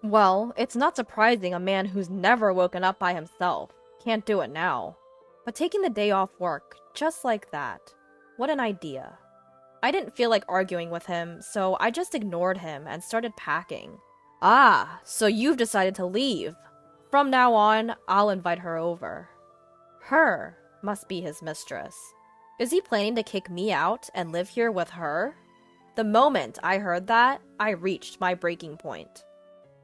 Well, it's not surprising a man who's never woken up by himself can't do it now. But taking the day off work, just like that, what an idea. I didn't feel like arguing with him, so I just ignored him and started packing. Ah, so you've decided to leave. From now on, I'll invite her over. Her must be his mistress. Is he planning to kick me out and live here with her? The moment I heard that, I reached my breaking point.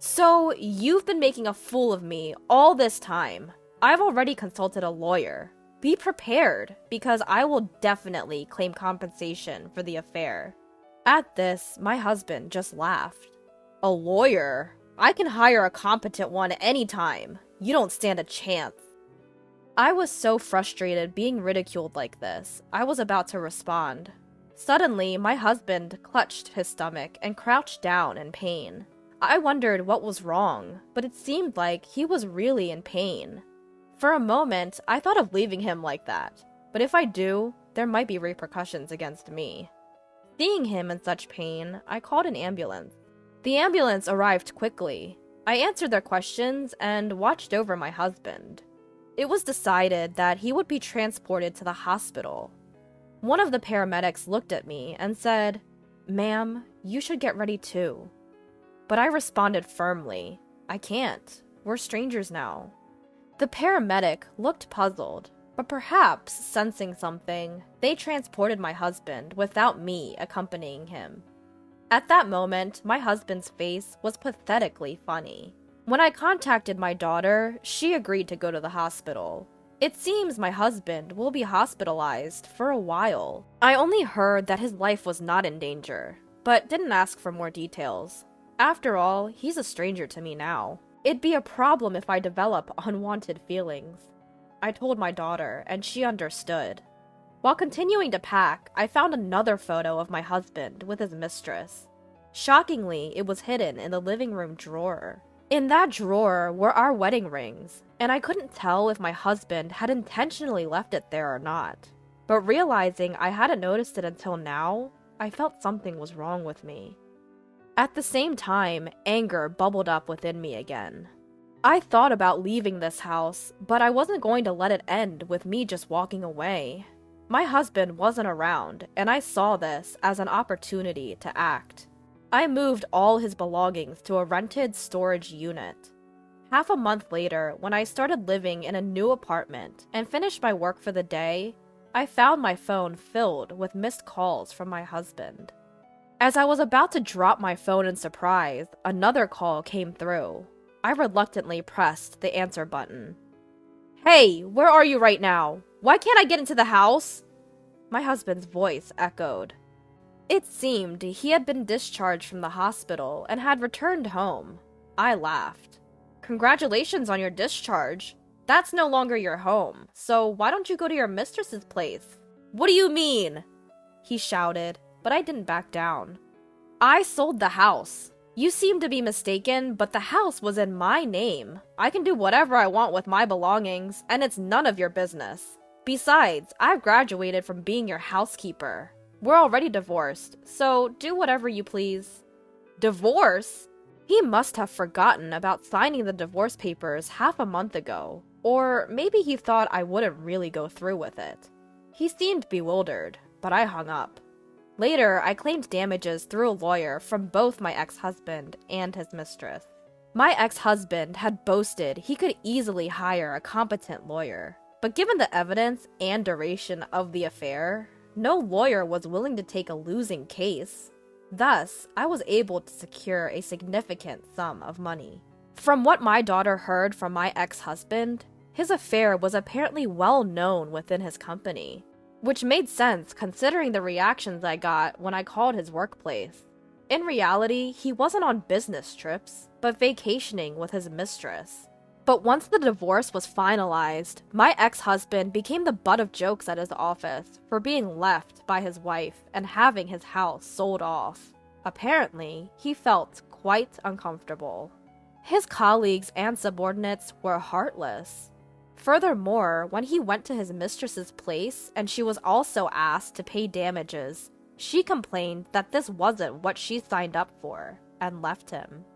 So, you've been making a fool of me all this time. I've already consulted a lawyer. Be prepared, because I will definitely claim compensation for the affair. At this, my husband just laughed. A lawyer? I can hire a competent one anytime. You don't stand a chance. I was so frustrated being ridiculed like this, I was about to respond. Suddenly, my husband clutched his stomach and crouched down in pain. I wondered what was wrong, but it seemed like he was really in pain. For a moment, I thought of leaving him like that, but if I do, there might be repercussions against me. Seeing him in such pain, I called an ambulance. The ambulance arrived quickly. I answered their questions and watched over my husband. It was decided that he would be transported to the hospital. One of the paramedics looked at me and said, "Ma'am, you should get ready too." But I responded firmly, "I can't. We're strangers now." The paramedic looked puzzled, but perhaps sensing something, they transported my husband without me accompanying him. At that moment, my husband's face was pathetically funny. When I contacted my daughter, she agreed to go to the hospital. It seems my husband will be hospitalized for a while. I only heard that his life was not in danger, but didn't ask for more details. After all, he's a stranger to me now. It'd be a problem if I develop unwanted feelings. I told my daughter, and she understood. While continuing to pack, I found another photo of my husband with his mistress. Shockingly, it was hidden in the living room drawer. In that drawer were our wedding rings, and I couldn't tell if my husband had intentionally left it there or not. But realizing I hadn't noticed it until now, I felt something was wrong with me. At the same time, anger bubbled up within me again. I thought about leaving this house, but I wasn't going to let it end with me just walking away. My husband wasn't around, and I saw this as an opportunity to act. I moved all his belongings to a rented storage unit. Half a month later, when I started living in a new apartment and finished my work for the day, I found my phone filled with missed calls from my husband. As I was about to drop my phone in surprise, another call came through. I reluctantly pressed the answer button. "Hey, where are you right now? Why can't I get into the house?" My husband's voice echoed. It seemed he had been discharged from the hospital and had returned home. I laughed. "Congratulations on your discharge. That's no longer your home, so why don't you go to your mistress's place?" "What do you mean?" he shouted, but I didn't back down. "I sold the house. You seem to be mistaken, but the house was in my name. I can do whatever I want with my belongings, and it's none of your business. Besides, I've graduated from being your housekeeper. We're already divorced, so do whatever you please. Divorce? He must have forgotten about signing the divorce papers half a month ago. Or maybe he thought I wouldn't really go through with it. He seemed bewildered, but I hung up. Later, I claimed damages through a lawyer from both my ex-husband and his mistress. My ex-husband had boasted he could easily hire a competent lawyer, but given the evidence and duration of the affair, no lawyer was willing to take a losing case. Thus, I was able to secure a significant sum of money. From what my daughter heard from my ex-husband, his affair was apparently well known within his company, which made sense considering the reactions I got when I called his workplace. In reality, he wasn't on business trips, but vacationing with his mistress. But once the divorce was finalized, my ex-husband became the butt of jokes at his office for being left by his wife and having his house sold off. Apparently, he felt quite uncomfortable. His colleagues and subordinates were heartless. Furthermore, when he went to his mistress's place and she was also asked to pay damages, she complained that this wasn't what she signed up for and left him.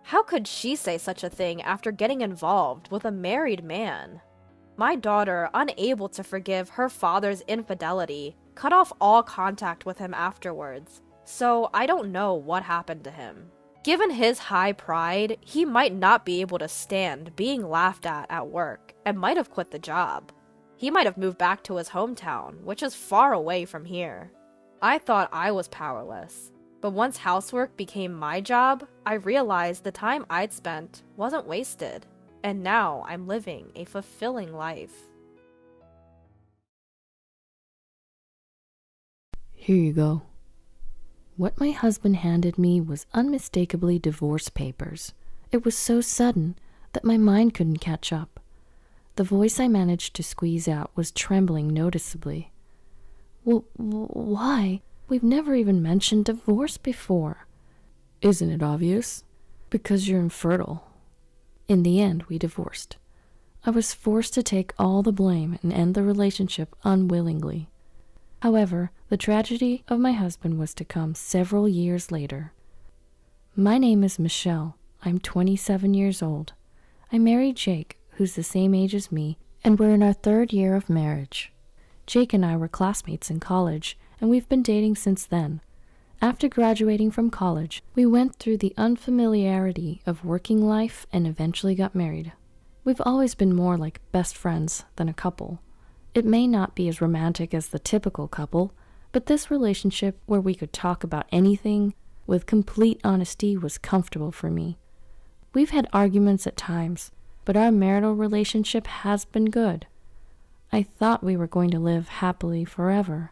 How could she say such a thing after getting involved with a married man? My daughter, unable to forgive her father's infidelity, cut off all contact with him afterwards, so I don't know what happened to him. Given his high pride, he might not be able to stand being laughed at work and might have quit the job. He might have moved back to his hometown, which is far away from here. I thought I was powerless, but once housework became my job, I realized the time I'd spent wasn't wasted, and now I'm living a fulfilling life. Here you go. What my husband handed me was unmistakably divorce papers. It was so sudden that my mind couldn't catch up. The voice I managed to squeeze out was trembling noticeably. Well, why? We've never even mentioned divorce before. Isn't it obvious? Because you're infertile. In the end, we divorced. I was forced to take all the blame and end the relationship unwillingly. However, the tragedy of my husband was to come several years later. My name is Michelle. I'm 27 years old. I married Jake, who's the same age as me, and we're in our 3rd year of marriage. Jake and I were classmates in college, and we've been dating since then. After graduating from college, we went through the unfamiliarity of working life and eventually got married. We've always been more like best friends than a couple. It may not be as romantic as the typical couple, but this relationship where we could talk about anything with complete honesty was comfortable for me. We've had arguments at times, but our marital relationship has been good. I thought we were going to live happily forever.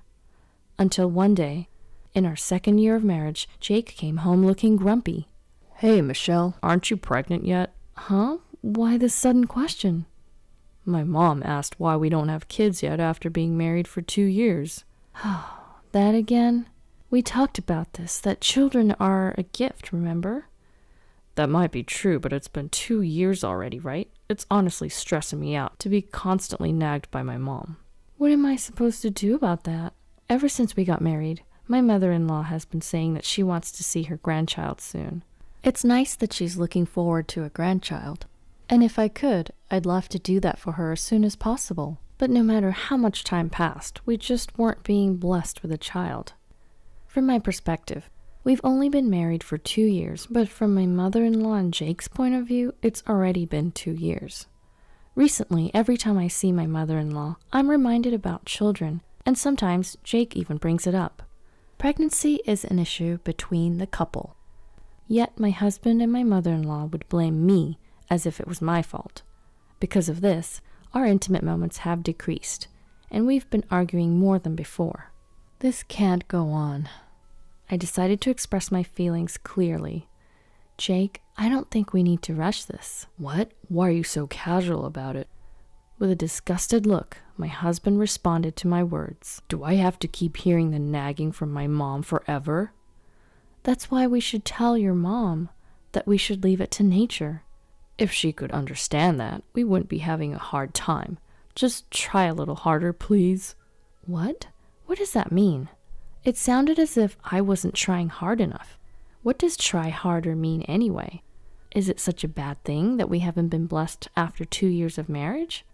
Until one day, in our 2nd year of marriage, Jake came home looking grumpy. Hey, Michelle, aren't you pregnant yet? Huh? Why this sudden question? My mom asked why we don't have kids yet after being married for 2 years. That again? We talked about this, that children are a gift, remember? That might be true, but it's been 2 years already, right? It's honestly stressing me out to be constantly nagged by my mom. What am I supposed to do about that? Ever since we got married, my mother-in-law has been saying that she wants to see her grandchild soon. It's nice that she's looking forward to a grandchild. And if I could, I'd love to do that for her as soon as possible. But no matter how much time passed, we just weren't being blessed with a child. From my perspective, we've only been married for 2 years, but from my mother-in-law and Jake's point of view, it's already been 2 years. Recently, every time I see my mother-in-law, I'm reminded about children, and sometimes Jake even brings it up. Pregnancy is an issue between the couple. Yet my husband and my mother-in-law would blame me as if it was my fault. Because of this, our intimate moments have decreased, and we've been arguing more than before. This can't go on. I decided to express my feelings clearly. Jake, I don't think we need to rush this. What? Why are you so casual about it? With a disgusted look, my husband responded to my words. Do I have to keep hearing the nagging from my mom forever? That's why we should tell your mom. that we should leave it to nature. If she could understand that, we wouldn't be having a hard time. Just try a little harder, please. What? What does that mean? It sounded as if I wasn't trying hard enough. What does try harder mean anyway? Is it such a bad thing that we haven't been blessed after 2 years of marriage?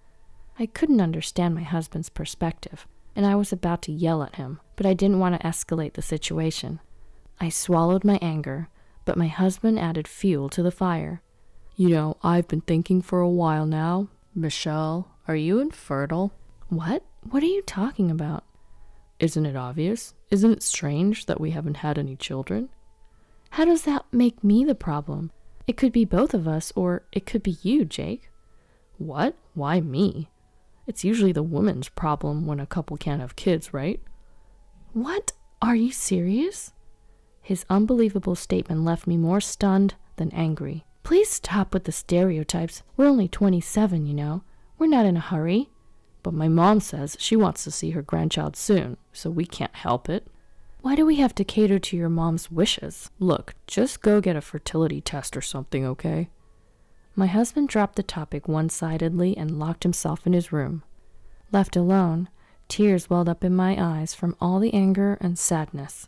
I couldn't understand my husband's perspective, and I was about to yell at him, but I didn't want to escalate the situation. I swallowed my anger, but my husband added fuel to the fire. You know, I've been thinking for a while now. Michelle, are you infertile? What? What are you talking about? Isn't it obvious? Isn't it strange that we haven't had any children? How does that make me the problem? It could be both of us, or it could be you, Jake. What? Why me? It's usually the woman's problem when a couple can't have kids, right? What? Are you serious? His unbelievable statement left me more stunned than angry. Please stop with the stereotypes. We're only 27, you know. We're not in a hurry. But my mom says she wants to see her grandchild soon, so we can't help it. Why do we have to cater to your mom's wishes? Look, just go get a fertility test or something, okay? My husband dropped the topic one-sidedly and locked himself in his room. Left alone, tears welled up in my eyes from all the anger and sadness.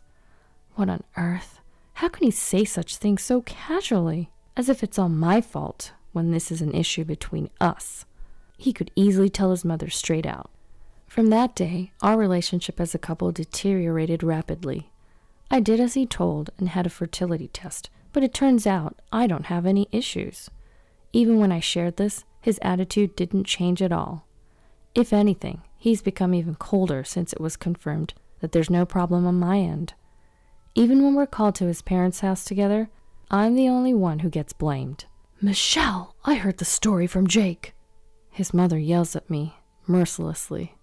What on earth? How can he say such things so casually? As if it's all my fault when this is an issue between us. He could easily tell his mother straight out. From that day, our relationship as a couple deteriorated rapidly. I did as he told and had a fertility test, but it turns out I don't have any issues. Even when I shared this, his attitude didn't change at all. If anything, he's become even colder since it was confirmed that there's no problem on my end. Even when we're called to his parents' house together, I'm the only one who gets blamed. Michelle, I heard the story from Jake. His mother yells at me, mercilessly.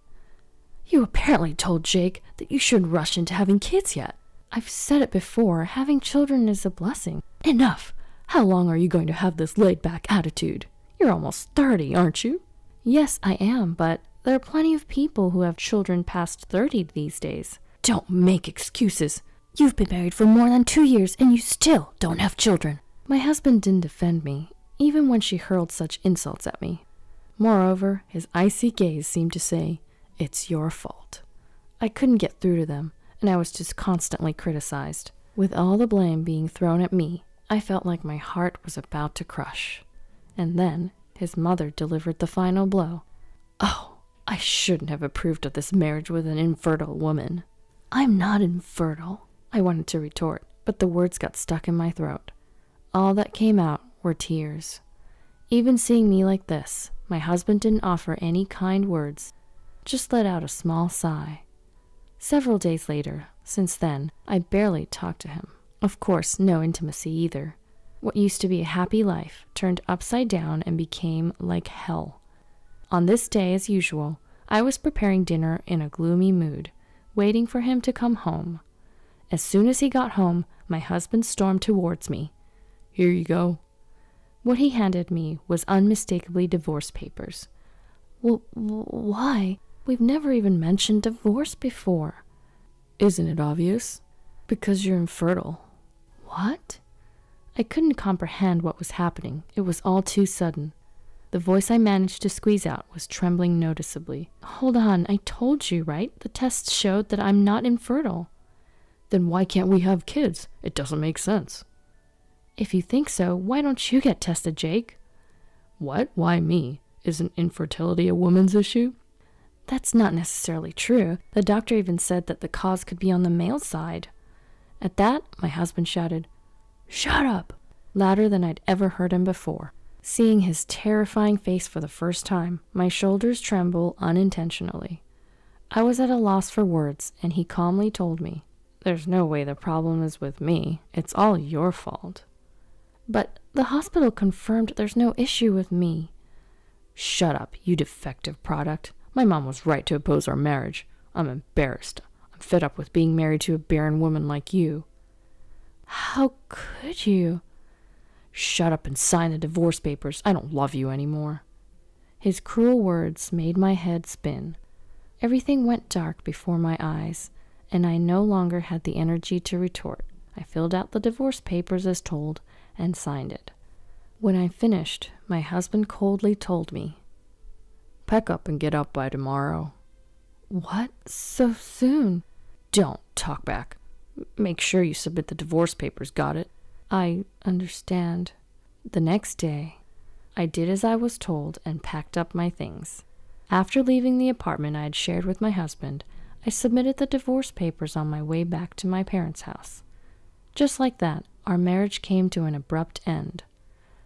You apparently told Jake that you shouldn't rush into having kids yet. I've said it before, having children is a blessing. Enough! How long are you going to have this laid-back attitude? You're almost 30, aren't you? Yes, I am, but there are plenty of people who have children past 30 these days. Don't make excuses. You've been married for more than 2 years and you still don't have children. My husband didn't defend me, even when she hurled such insults at me. Moreover, his icy gaze seemed to say, It's your fault. I couldn't get through to them, and I was just constantly criticized. With all the blame being thrown at me, I felt like my heart was about to crush. And then his mother delivered the final blow. Oh, I shouldn't have approved of this marriage with an infertile woman. I'm not infertile, I wanted to retort, but the words got stuck in my throat. All that came out were tears. Even seeing me like this, my husband didn't offer any kind words, just let out a small sigh. Several days later, since then, I barely talked to him. Of course, no intimacy either. What used to be a happy life turned upside down and became like hell. On this day, as usual, I was preparing dinner in a gloomy mood, waiting for him to come home. As soon as he got home, my husband stormed towards me. Here you go. What he handed me was unmistakably divorce papers. Why? We've never even mentioned divorce before. Isn't it obvious? Because you're infertile. What? I couldn't comprehend what was happening. It was all too sudden. The voice I managed to squeeze out was trembling noticeably. Hold on, I told you, right? The tests showed that I'm not infertile. Then why can't we have kids? It doesn't make sense. If you think so, why don't you get tested, Jake? What? Why me? Isn't infertility a woman's issue? That's not necessarily true. The doctor even said that the cause could be on the male side. At that, my husband shouted, Shut up! Louder than I'd ever heard him before. Seeing his terrifying face for the first time, my shoulders trembled unintentionally. I was at a loss for words, and he calmly told me, There's no way the problem is with me. It's all your fault. But the hospital confirmed there's no issue with me. Shut up, you defective product. My mom was right to oppose our marriage. I'm embarrassed. I'm fed up with being married to a barren woman like you. How could you? Shut up and sign the divorce papers. I don't love you anymore. His cruel words made my head spin. Everything went dark before my eyes, and I no longer had the energy to retort. I filled out the divorce papers as told, and signed it. When I finished, my husband coldly told me, "Pack up and get out by tomorrow." What? So soon? Don't talk back. Make sure you submit the divorce papers, got it? I understand. The next day, I did as I was told and packed up my things. After leaving the apartment I had shared with my husband, I submitted the divorce papers on my way back to my parents' house. Just like that, our marriage came to an abrupt end.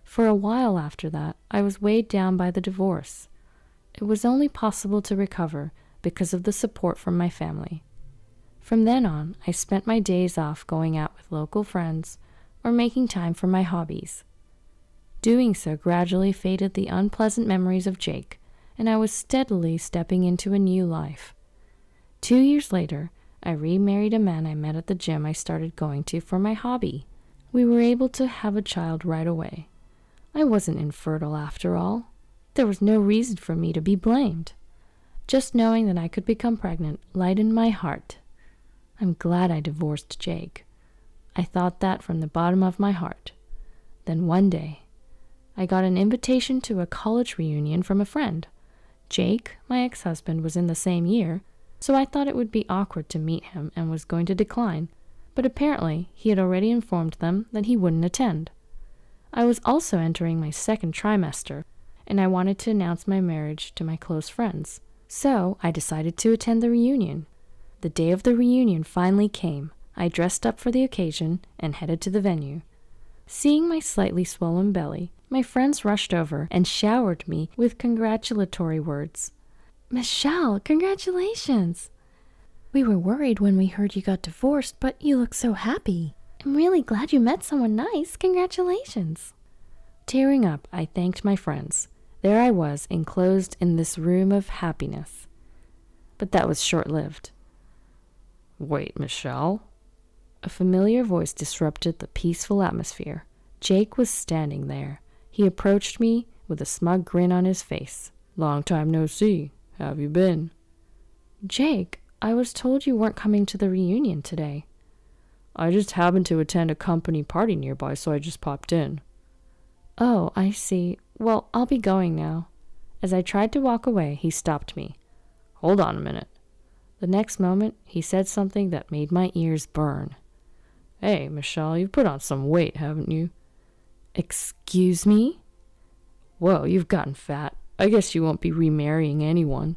For a while after that, I was weighed down by the divorce. It was only possible to recover because of the support from my family. From then on, I spent my days off going out with local friends or making time for my hobbies. Doing so gradually faded the unpleasant memories of Jake, and I was steadily stepping into a new life. 2 years later, I remarried a man I met at the gym I started going to for my hobby. We were able to have a child right away. I wasn't infertile after all. There was no reason for me to be blamed. Just knowing that I could become pregnant lightened my heart. I'm glad I divorced Jake. I thought that from the bottom of my heart. Then one day, I got an invitation to a college reunion from a friend. Jake, my ex-husband, was in the same year, so I thought it would be awkward to meet him and was going to decline, but apparently he had already informed them that he wouldn't attend. I was also entering my second trimester, and I wanted to announce my marriage to my close friends, so I decided to attend the reunion. The day of the reunion finally came. I dressed up for the occasion and headed to the venue. Seeing my slightly swollen belly, my friends rushed over and showered me with congratulatory words. "Michelle, congratulations! We were worried when we heard you got divorced, but you look so happy. I'm really glad you met someone nice. Congratulations!" Tearing up, I thanked my friends. There I was, enclosed in this room of happiness. But that was short-lived. "Wait, Michelle?" A familiar voice disrupted the peaceful atmosphere. Jake was standing there. He approached me with a smug grin on his face. "Long time no see. How have you been?" "Jake, I was told you weren't coming to the reunion today." "I just happened to attend a company party nearby, so I just popped in." "Oh, I see. Well, I'll be going now." As I tried to walk away, he stopped me. "Hold on a minute." The next moment, he said something that made my ears burn. "Hey, Michelle, you've put on some weight, haven't you?" "Excuse me?" "Whoa, you've gotten fat. I guess you won't be remarrying anyone."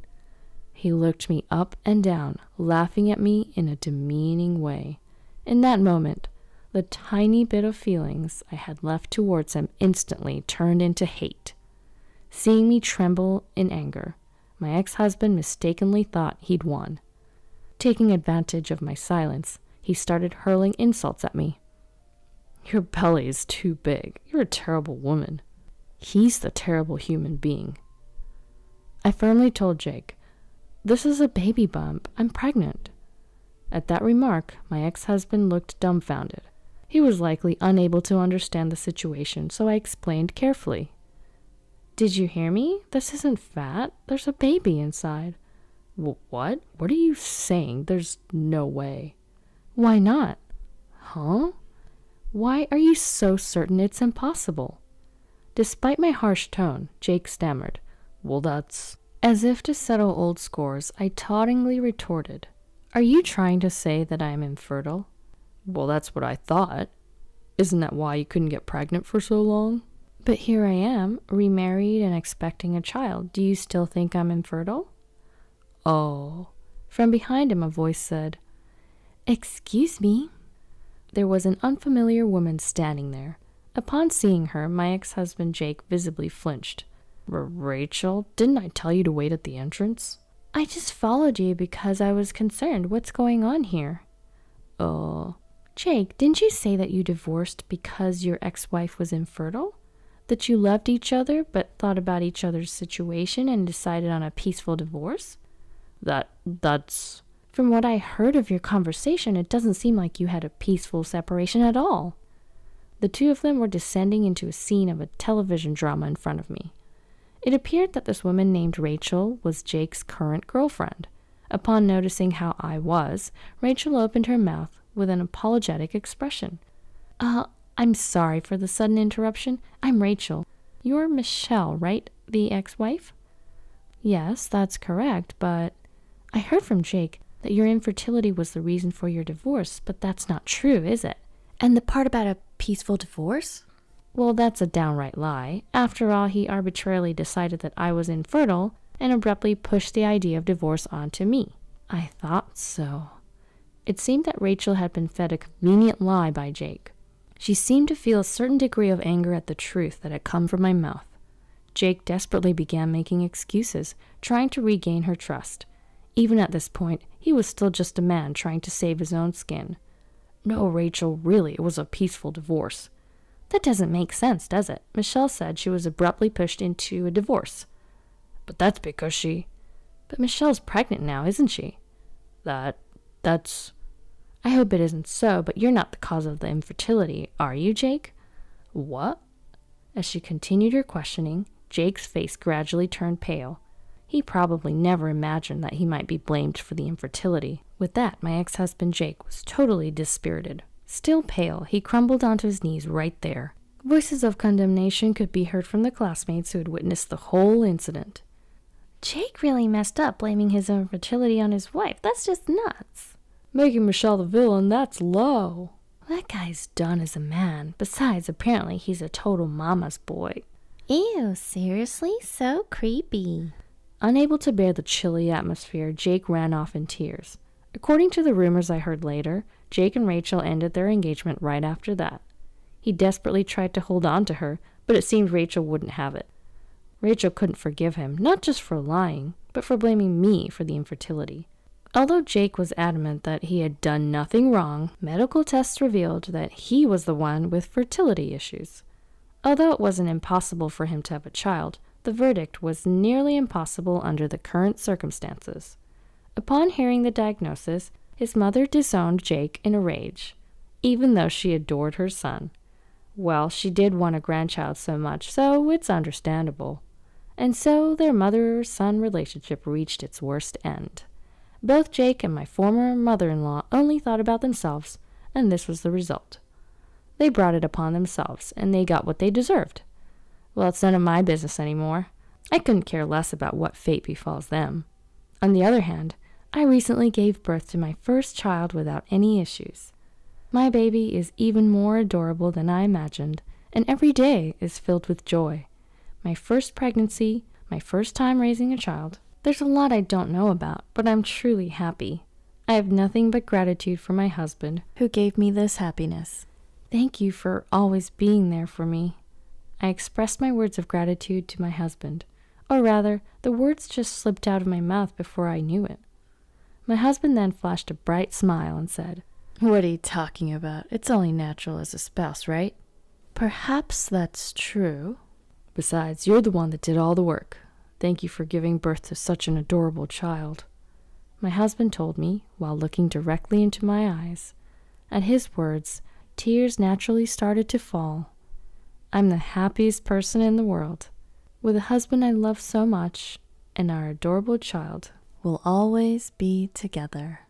He looked me up and down, laughing at me in a demeaning way. In that moment, the tiny bit of feelings I had left towards him instantly turned into hate. Seeing me tremble in anger, my ex-husband mistakenly thought he'd won. Taking advantage of my silence, he started hurling insults at me. "Your belly is too big. You're a terrible woman." He's the terrible human being. I firmly told Jake, "This is a baby bump. I'm pregnant." At that remark, my ex-husband looked dumbfounded. He was likely unable to understand the situation, so I explained carefully. "Did you hear me? This isn't fat. There's a baby inside." What? What are you saying? There's no way." "Why not?" "Huh? Why are you so certain it's impossible?" Despite my harsh tone, Jake stammered. "Well, that's..." As if to settle old scores, I tauntingly retorted, "Are you trying to say that I am infertile?" "Well, that's what I thought. Isn't that why you couldn't get pregnant for so long?" "But here I am, remarried and expecting a child. Do you still think I'm infertile?" "Oh." From behind him a voice said, "Excuse me." There was an unfamiliar woman standing there. Upon seeing her, my ex-husband Jake visibly flinched. "Rachel, didn't I tell you to wait at the entrance?" "I just followed you because I was concerned. What's going on here?" "Oh." "Jake, didn't you say that you divorced because your ex-wife was infertile? That you loved each other but thought about each other's situation and decided on a peaceful divorce?" That's... From what I heard of your conversation, it doesn't seem like you had a peaceful separation at all." The two of them were descending into a scene of a television drama in front of me. It appeared that this woman named Rachel was Jake's current girlfriend. Upon noticing how I was, Rachel opened her mouth with an apologetic expression. I'm sorry for the sudden interruption. I'm Rachel. You're Michelle, right? The ex-wife? Yes, that's correct, but I heard from Jake that your infertility was the reason for your divorce, but that's not true, is it? And the part about a peaceful divorce? Well, that's a downright lie. After all, he arbitrarily decided that I was infertile and abruptly pushed the idea of divorce onto me. I thought so. It seemed that Rachel had been fed a convenient lie by Jake. She seemed to feel a certain degree of anger at the truth that had come from my mouth. Jake desperately began making excuses, trying to regain her trust. Even at this point, he was still just a man trying to save his own skin. No, Rachel, really, it was a peaceful divorce. That doesn't make sense, does it? Michelle said she was abruptly pushed into a divorce. But that's because she... But Michelle's pregnant now, isn't she? That's... I hope it isn't so, but you're not the cause of the infertility, are you, Jake? What? As she continued her questioning, Jake's face gradually turned pale. He probably never imagined that he might be blamed for the infertility. With that, my ex-husband Jake was totally dispirited. Still pale, he crumbled onto his knees right there. Voices of condemnation could be heard from the classmates who had witnessed the whole incident. Jake really messed up blaming his infertility on his wife. That's just nuts. Making Michelle the villain, that's low. That guy's done as a man. Besides, apparently he's a total mama's boy. Ew, seriously? So creepy. Unable to bear the chilly atmosphere, Jake ran off in tears. According to the rumors I heard later, Jake and Rachel ended their engagement right after that. He desperately tried to hold on to her, but it seemed Rachel wouldn't have it. Rachel couldn't forgive him, not just for lying, but for blaming me for the infertility. Although Jake was adamant that he had done nothing wrong, medical tests revealed that he was the one with fertility issues. Although it wasn't impossible for him to have a child, the verdict was nearly impossible under the current circumstances. Upon hearing the diagnosis, his mother disowned Jake in a rage, even though she adored her son. Well, she did want a grandchild so much, so it's understandable. And so their mother-son relationship reached its worst end. Both Jake and my former mother-in-law only thought about themselves, and this was the result. They brought it upon themselves, and they got what they deserved. Well, it's none of my business anymore. I couldn't care less about what fate befalls them. On the other hand, I recently gave birth to my first child without any issues. My baby is even more adorable than I imagined, and every day is filled with joy. My first pregnancy, my first time raising a child. There's a lot I don't know about, but I'm truly happy. I have nothing but gratitude for my husband, who gave me this happiness. Thank you for always being there for me. I expressed my words of gratitude to my husband, or rather, the words just slipped out of my mouth before I knew it. My husband then flashed a bright smile and said, "What are you talking about? It's only natural as a spouse, right?" "Perhaps that's true. Besides, you're the one that did all the work. Thank you for giving birth to such an adorable child," my husband told me while looking directly into my eyes. At his words, tears naturally started to fall. I'm the happiest person in the world. With a husband I love so much, and our adorable child will always be together.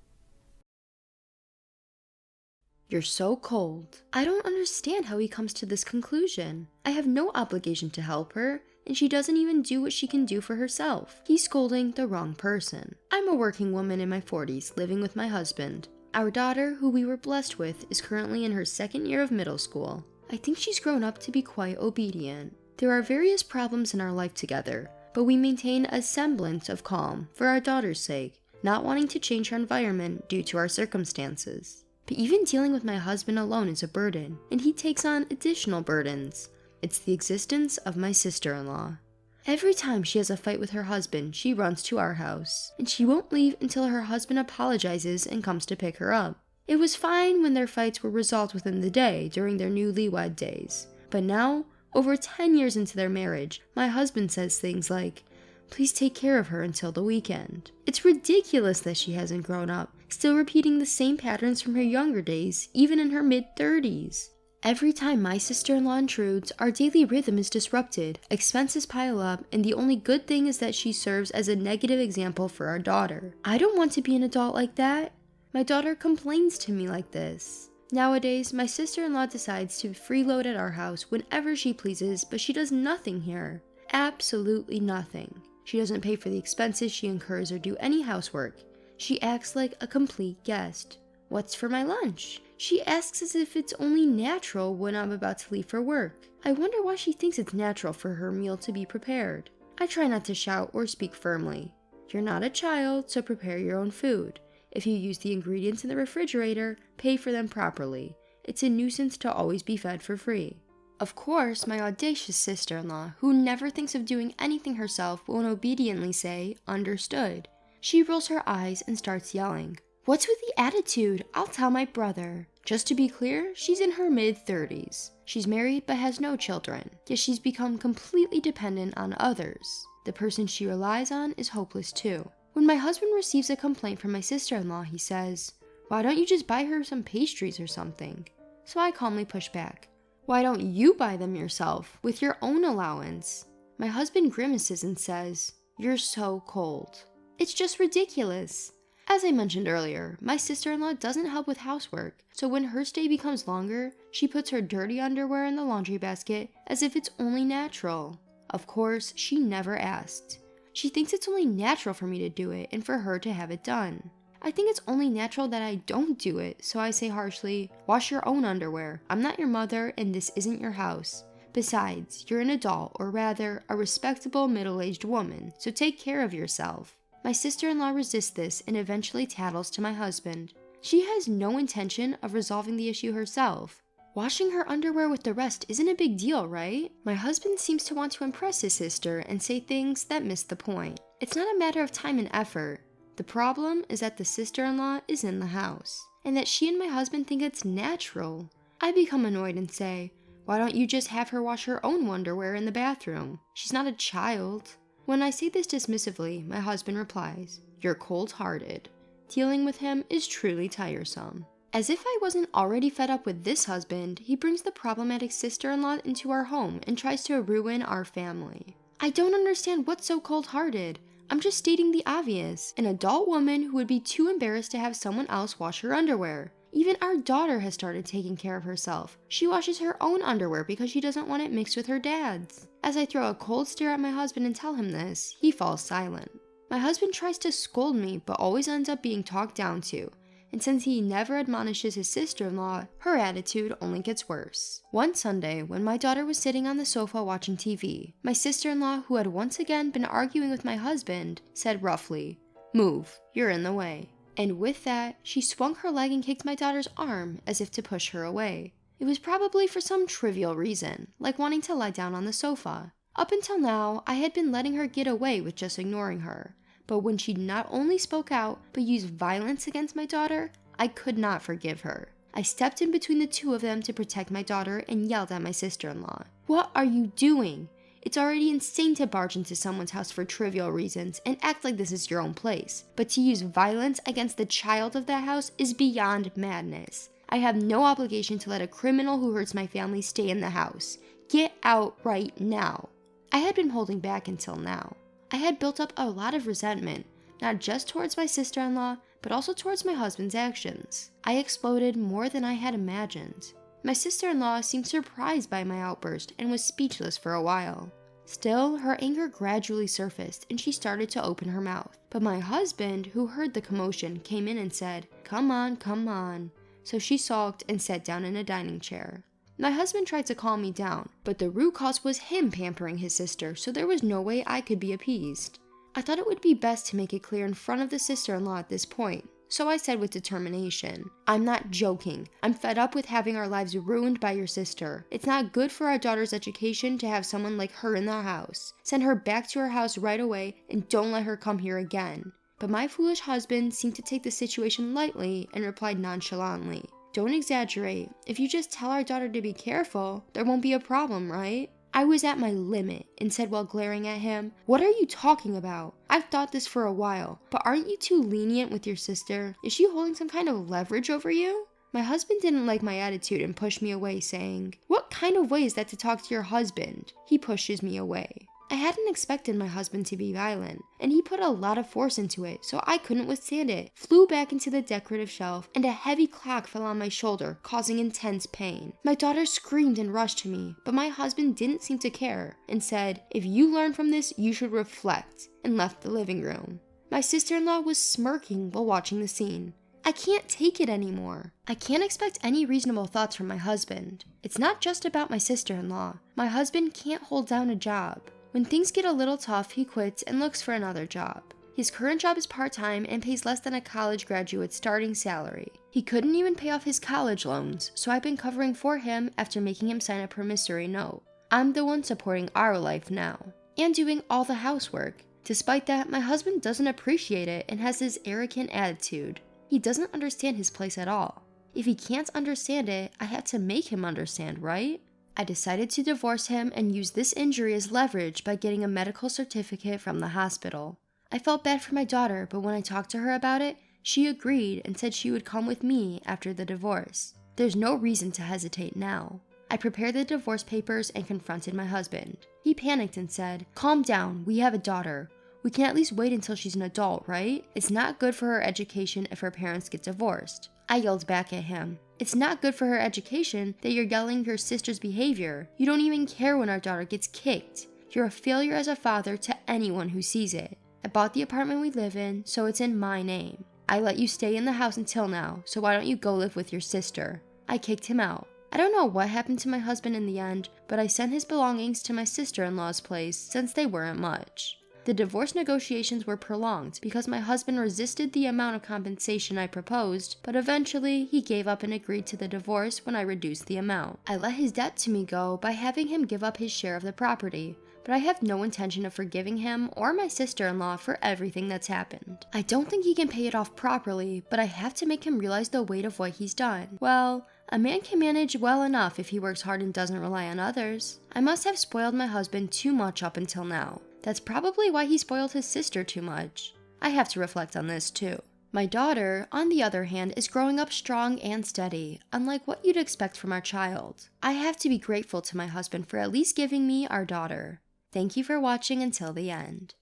You're so cold. I don't understand how he comes to this conclusion. I have no obligation to help her, and she doesn't even do what she can do for herself. He's scolding the wrong person. I'm a working woman in my 40s, living with my husband. Our daughter, who we were blessed with, is currently in her second year of middle school. I think she's grown up to be quite obedient. There are various problems in our life together, but we maintain a semblance of calm for our daughter's sake, not wanting to change her environment due to our circumstances. But even dealing with my husband alone is a burden, and he takes on additional burdens. It's the existence of my sister-in-law. Every time she has a fight with her husband, she runs to our house, and she won't leave until her husband apologizes and comes to pick her up. It was fine when their fights were resolved within the day during their newlywed days, but now, over 10 years into their marriage, my husband says things like, "Please take care of her until the weekend." It's ridiculous that she hasn't grown up, still repeating the same patterns from her younger days, even in her mid-30s. Every time my sister-in-law intrudes, our daily rhythm is disrupted, expenses pile up, and the only good thing is that she serves as a negative example for our daughter. I don't want to be an adult like that. My daughter complains to me like this. Nowadays, my sister-in-law decides to freeload at our house whenever she pleases, but she does nothing here. Absolutely nothing. She doesn't pay for the expenses she incurs or do any housework. She acts like a complete guest. What's for my lunch? She asks as if it's only natural when I'm about to leave for work. I wonder why she thinks it's natural for her meal to be prepared. I try not to shout or speak firmly. You're not a child, so prepare your own food. If you use the ingredients in the refrigerator, pay for them properly. It's a nuisance to always be fed for free. Of course, my audacious sister-in-law, who never thinks of doing anything herself, won't obediently say, "Understood." She rolls her eyes and starts yelling. What's with the attitude? I'll tell my brother. Just to be clear, she's in her mid-30s. She's married but has no children, yet she's become completely dependent on others. The person she relies on is hopeless too. When my husband receives a complaint from my sister-in-law, he says, "Why don't you just buy her some pastries or something?" So I calmly push back. "Why don't you buy them yourself, with your own allowance?" My husband grimaces and says, "You're so cold." It's just ridiculous. As I mentioned earlier, my sister-in-law doesn't help with housework, so when her stay becomes longer, she puts her dirty underwear in the laundry basket as if it's only natural. Of course, she never asked. She thinks it's only natural for me to do it and for her to have it done. I think it's only natural that I don't do it, so I say harshly, "Wash your own underwear. I'm not your mother and this isn't your house. Besides, you're an adult, or rather, a respectable middle-aged woman, so take care of yourself." My sister-in-law resists this and eventually tattles to my husband. She has no intention of resolving the issue herself. Washing her underwear with the rest isn't a big deal, right? My husband seems to want to impress his sister and say things that miss the point. It's not a matter of time and effort. The problem is that the sister-in-law is in the house, and that she and my husband think it's natural. I become annoyed and say, "Why don't you just have her wash her own underwear in the bathroom? She's not a child." When I say this dismissively, my husband replies, "You're cold-hearted." Dealing with him is truly tiresome. As if I wasn't already fed up with this husband, he brings the problematic sister-in-law into our home and tries to ruin our family. I don't understand what's so cold-hearted. I'm just stating the obvious. An adult woman who would be too embarrassed to have someone else wash her underwear. Even our daughter has started taking care of herself. She washes her own underwear because she doesn't want it mixed with her dad's. As I throw a cold stare at my husband and tell him this, he falls silent. My husband tries to scold me, but always ends up being talked down to. And since he never admonishes his sister-in-law, her attitude only gets worse. One Sunday, when my daughter was sitting on the sofa watching TV, my sister-in-law, who had once again been arguing with my husband, said roughly, "Move, you're in the way." And with that, she swung her leg and kicked my daughter's arm as if to push her away. It was probably for some trivial reason, like wanting to lie down on the sofa. Up until now, I had been letting her get away with just ignoring her. But when she not only spoke out, but used violence against my daughter, I could not forgive her. I stepped in between the two of them to protect my daughter and yelled at my sister-in-law. "What are you doing? It's already insane to barge into someone's house for trivial reasons and act like this is your own place. But to use violence against the child of that house is beyond madness. I have no obligation to let a criminal who hurts my family stay in the house. Get out right now." I had been holding back until now. I had built up a lot of resentment, not just towards my sister-in-law, but also towards my husband's actions. I exploded more than I had imagined. My sister-in-law seemed surprised by my outburst and was speechless for a while. Still, her anger gradually surfaced and she started to open her mouth. But my husband, who heard the commotion, came in and said, come on. So she sulked and sat down in a dining chair. My husband tried to calm me down, but the root cause was him pampering his sister, so there was no way I could be appeased. I thought it would be best to make it clear in front of the sister-in-law at this point, so I said with determination, "I'm not joking. I'm fed up with having our lives ruined by your sister. It's not good for our daughter's education to have someone like her in the house. Send her back to her house right away and don't let her come here again." But my foolish husband seemed to take the situation lightly and replied nonchalantly, "Don't exaggerate. If you just tell our daughter to be careful, there won't be a problem, right?" I was at my limit and said while glaring at him, "What are you talking about? I've thought this for a while, but aren't you too lenient with your sister? Is she holding some kind of leverage over you?" My husband didn't like my attitude and pushed me away, saying, "What kind of way is that to talk to your husband?" He pushes me away. I hadn't expected my husband to be violent, and he put a lot of force into it, so I couldn't withstand it. Flew back into the decorative shelf, and a heavy clock fell on my shoulder, causing intense pain. My daughter screamed and rushed to me, but my husband didn't seem to care, and said, "If you learn from this, you should reflect," and left the living room. My sister-in-law was smirking while watching the scene. I can't take it anymore. I can't expect any reasonable thoughts from my husband. It's not just about my sister-in-law. My husband can't hold down a job. When things get a little tough, he quits and looks for another job. His current job is part-time and pays less than a college graduate's starting salary. He couldn't even pay off his college loans, so I've been covering for him after making him sign a promissory note. I'm the one supporting our life now, and doing all the housework. Despite that, my husband doesn't appreciate it and has this arrogant attitude. He doesn't understand his place at all. If he can't understand it, I have to make him understand, right? I decided to divorce him and use this injury as leverage by getting a medical certificate from the hospital. I felt bad for my daughter, but when I talked to her about it, she agreed and said she would come with me after the divorce. There's no reason to hesitate now. I prepared the divorce papers and confronted my husband. He panicked and said, "Calm down, we have a daughter. We can at least wait until she's an adult, right? It's not good for her education if her parents get divorced." I yelled back at him, "It's not good for her education that you're yelling your sister's behavior. You don't even care when our daughter gets kicked. You're a failure as a father to anyone who sees it. I bought the apartment we live in, so it's in my name. I let you stay in the house until now, so why don't you go live with your sister?" I kicked him out. I don't know what happened to my husband in the end, but I sent his belongings to my sister-in-law's place since they weren't much. The divorce negotiations were prolonged because my husband resisted the amount of compensation I proposed, but eventually he gave up and agreed to the divorce when I reduced the amount. I let his debt to me go by having him give up his share of the property, but I have no intention of forgiving him or my sister-in-law for everything that's happened. I don't think he can pay it off properly, but I have to make him realize the weight of what he's done. Well, a man can manage well enough if he works hard and doesn't rely on others. I must have spoiled my husband too much up until now. That's probably why he spoiled his sister too much. I have to reflect on this too. My daughter, on the other hand, is growing up strong and steady, unlike what you'd expect from our child. I have to be grateful to my husband for at least giving me our daughter. Thank you for watching until the end.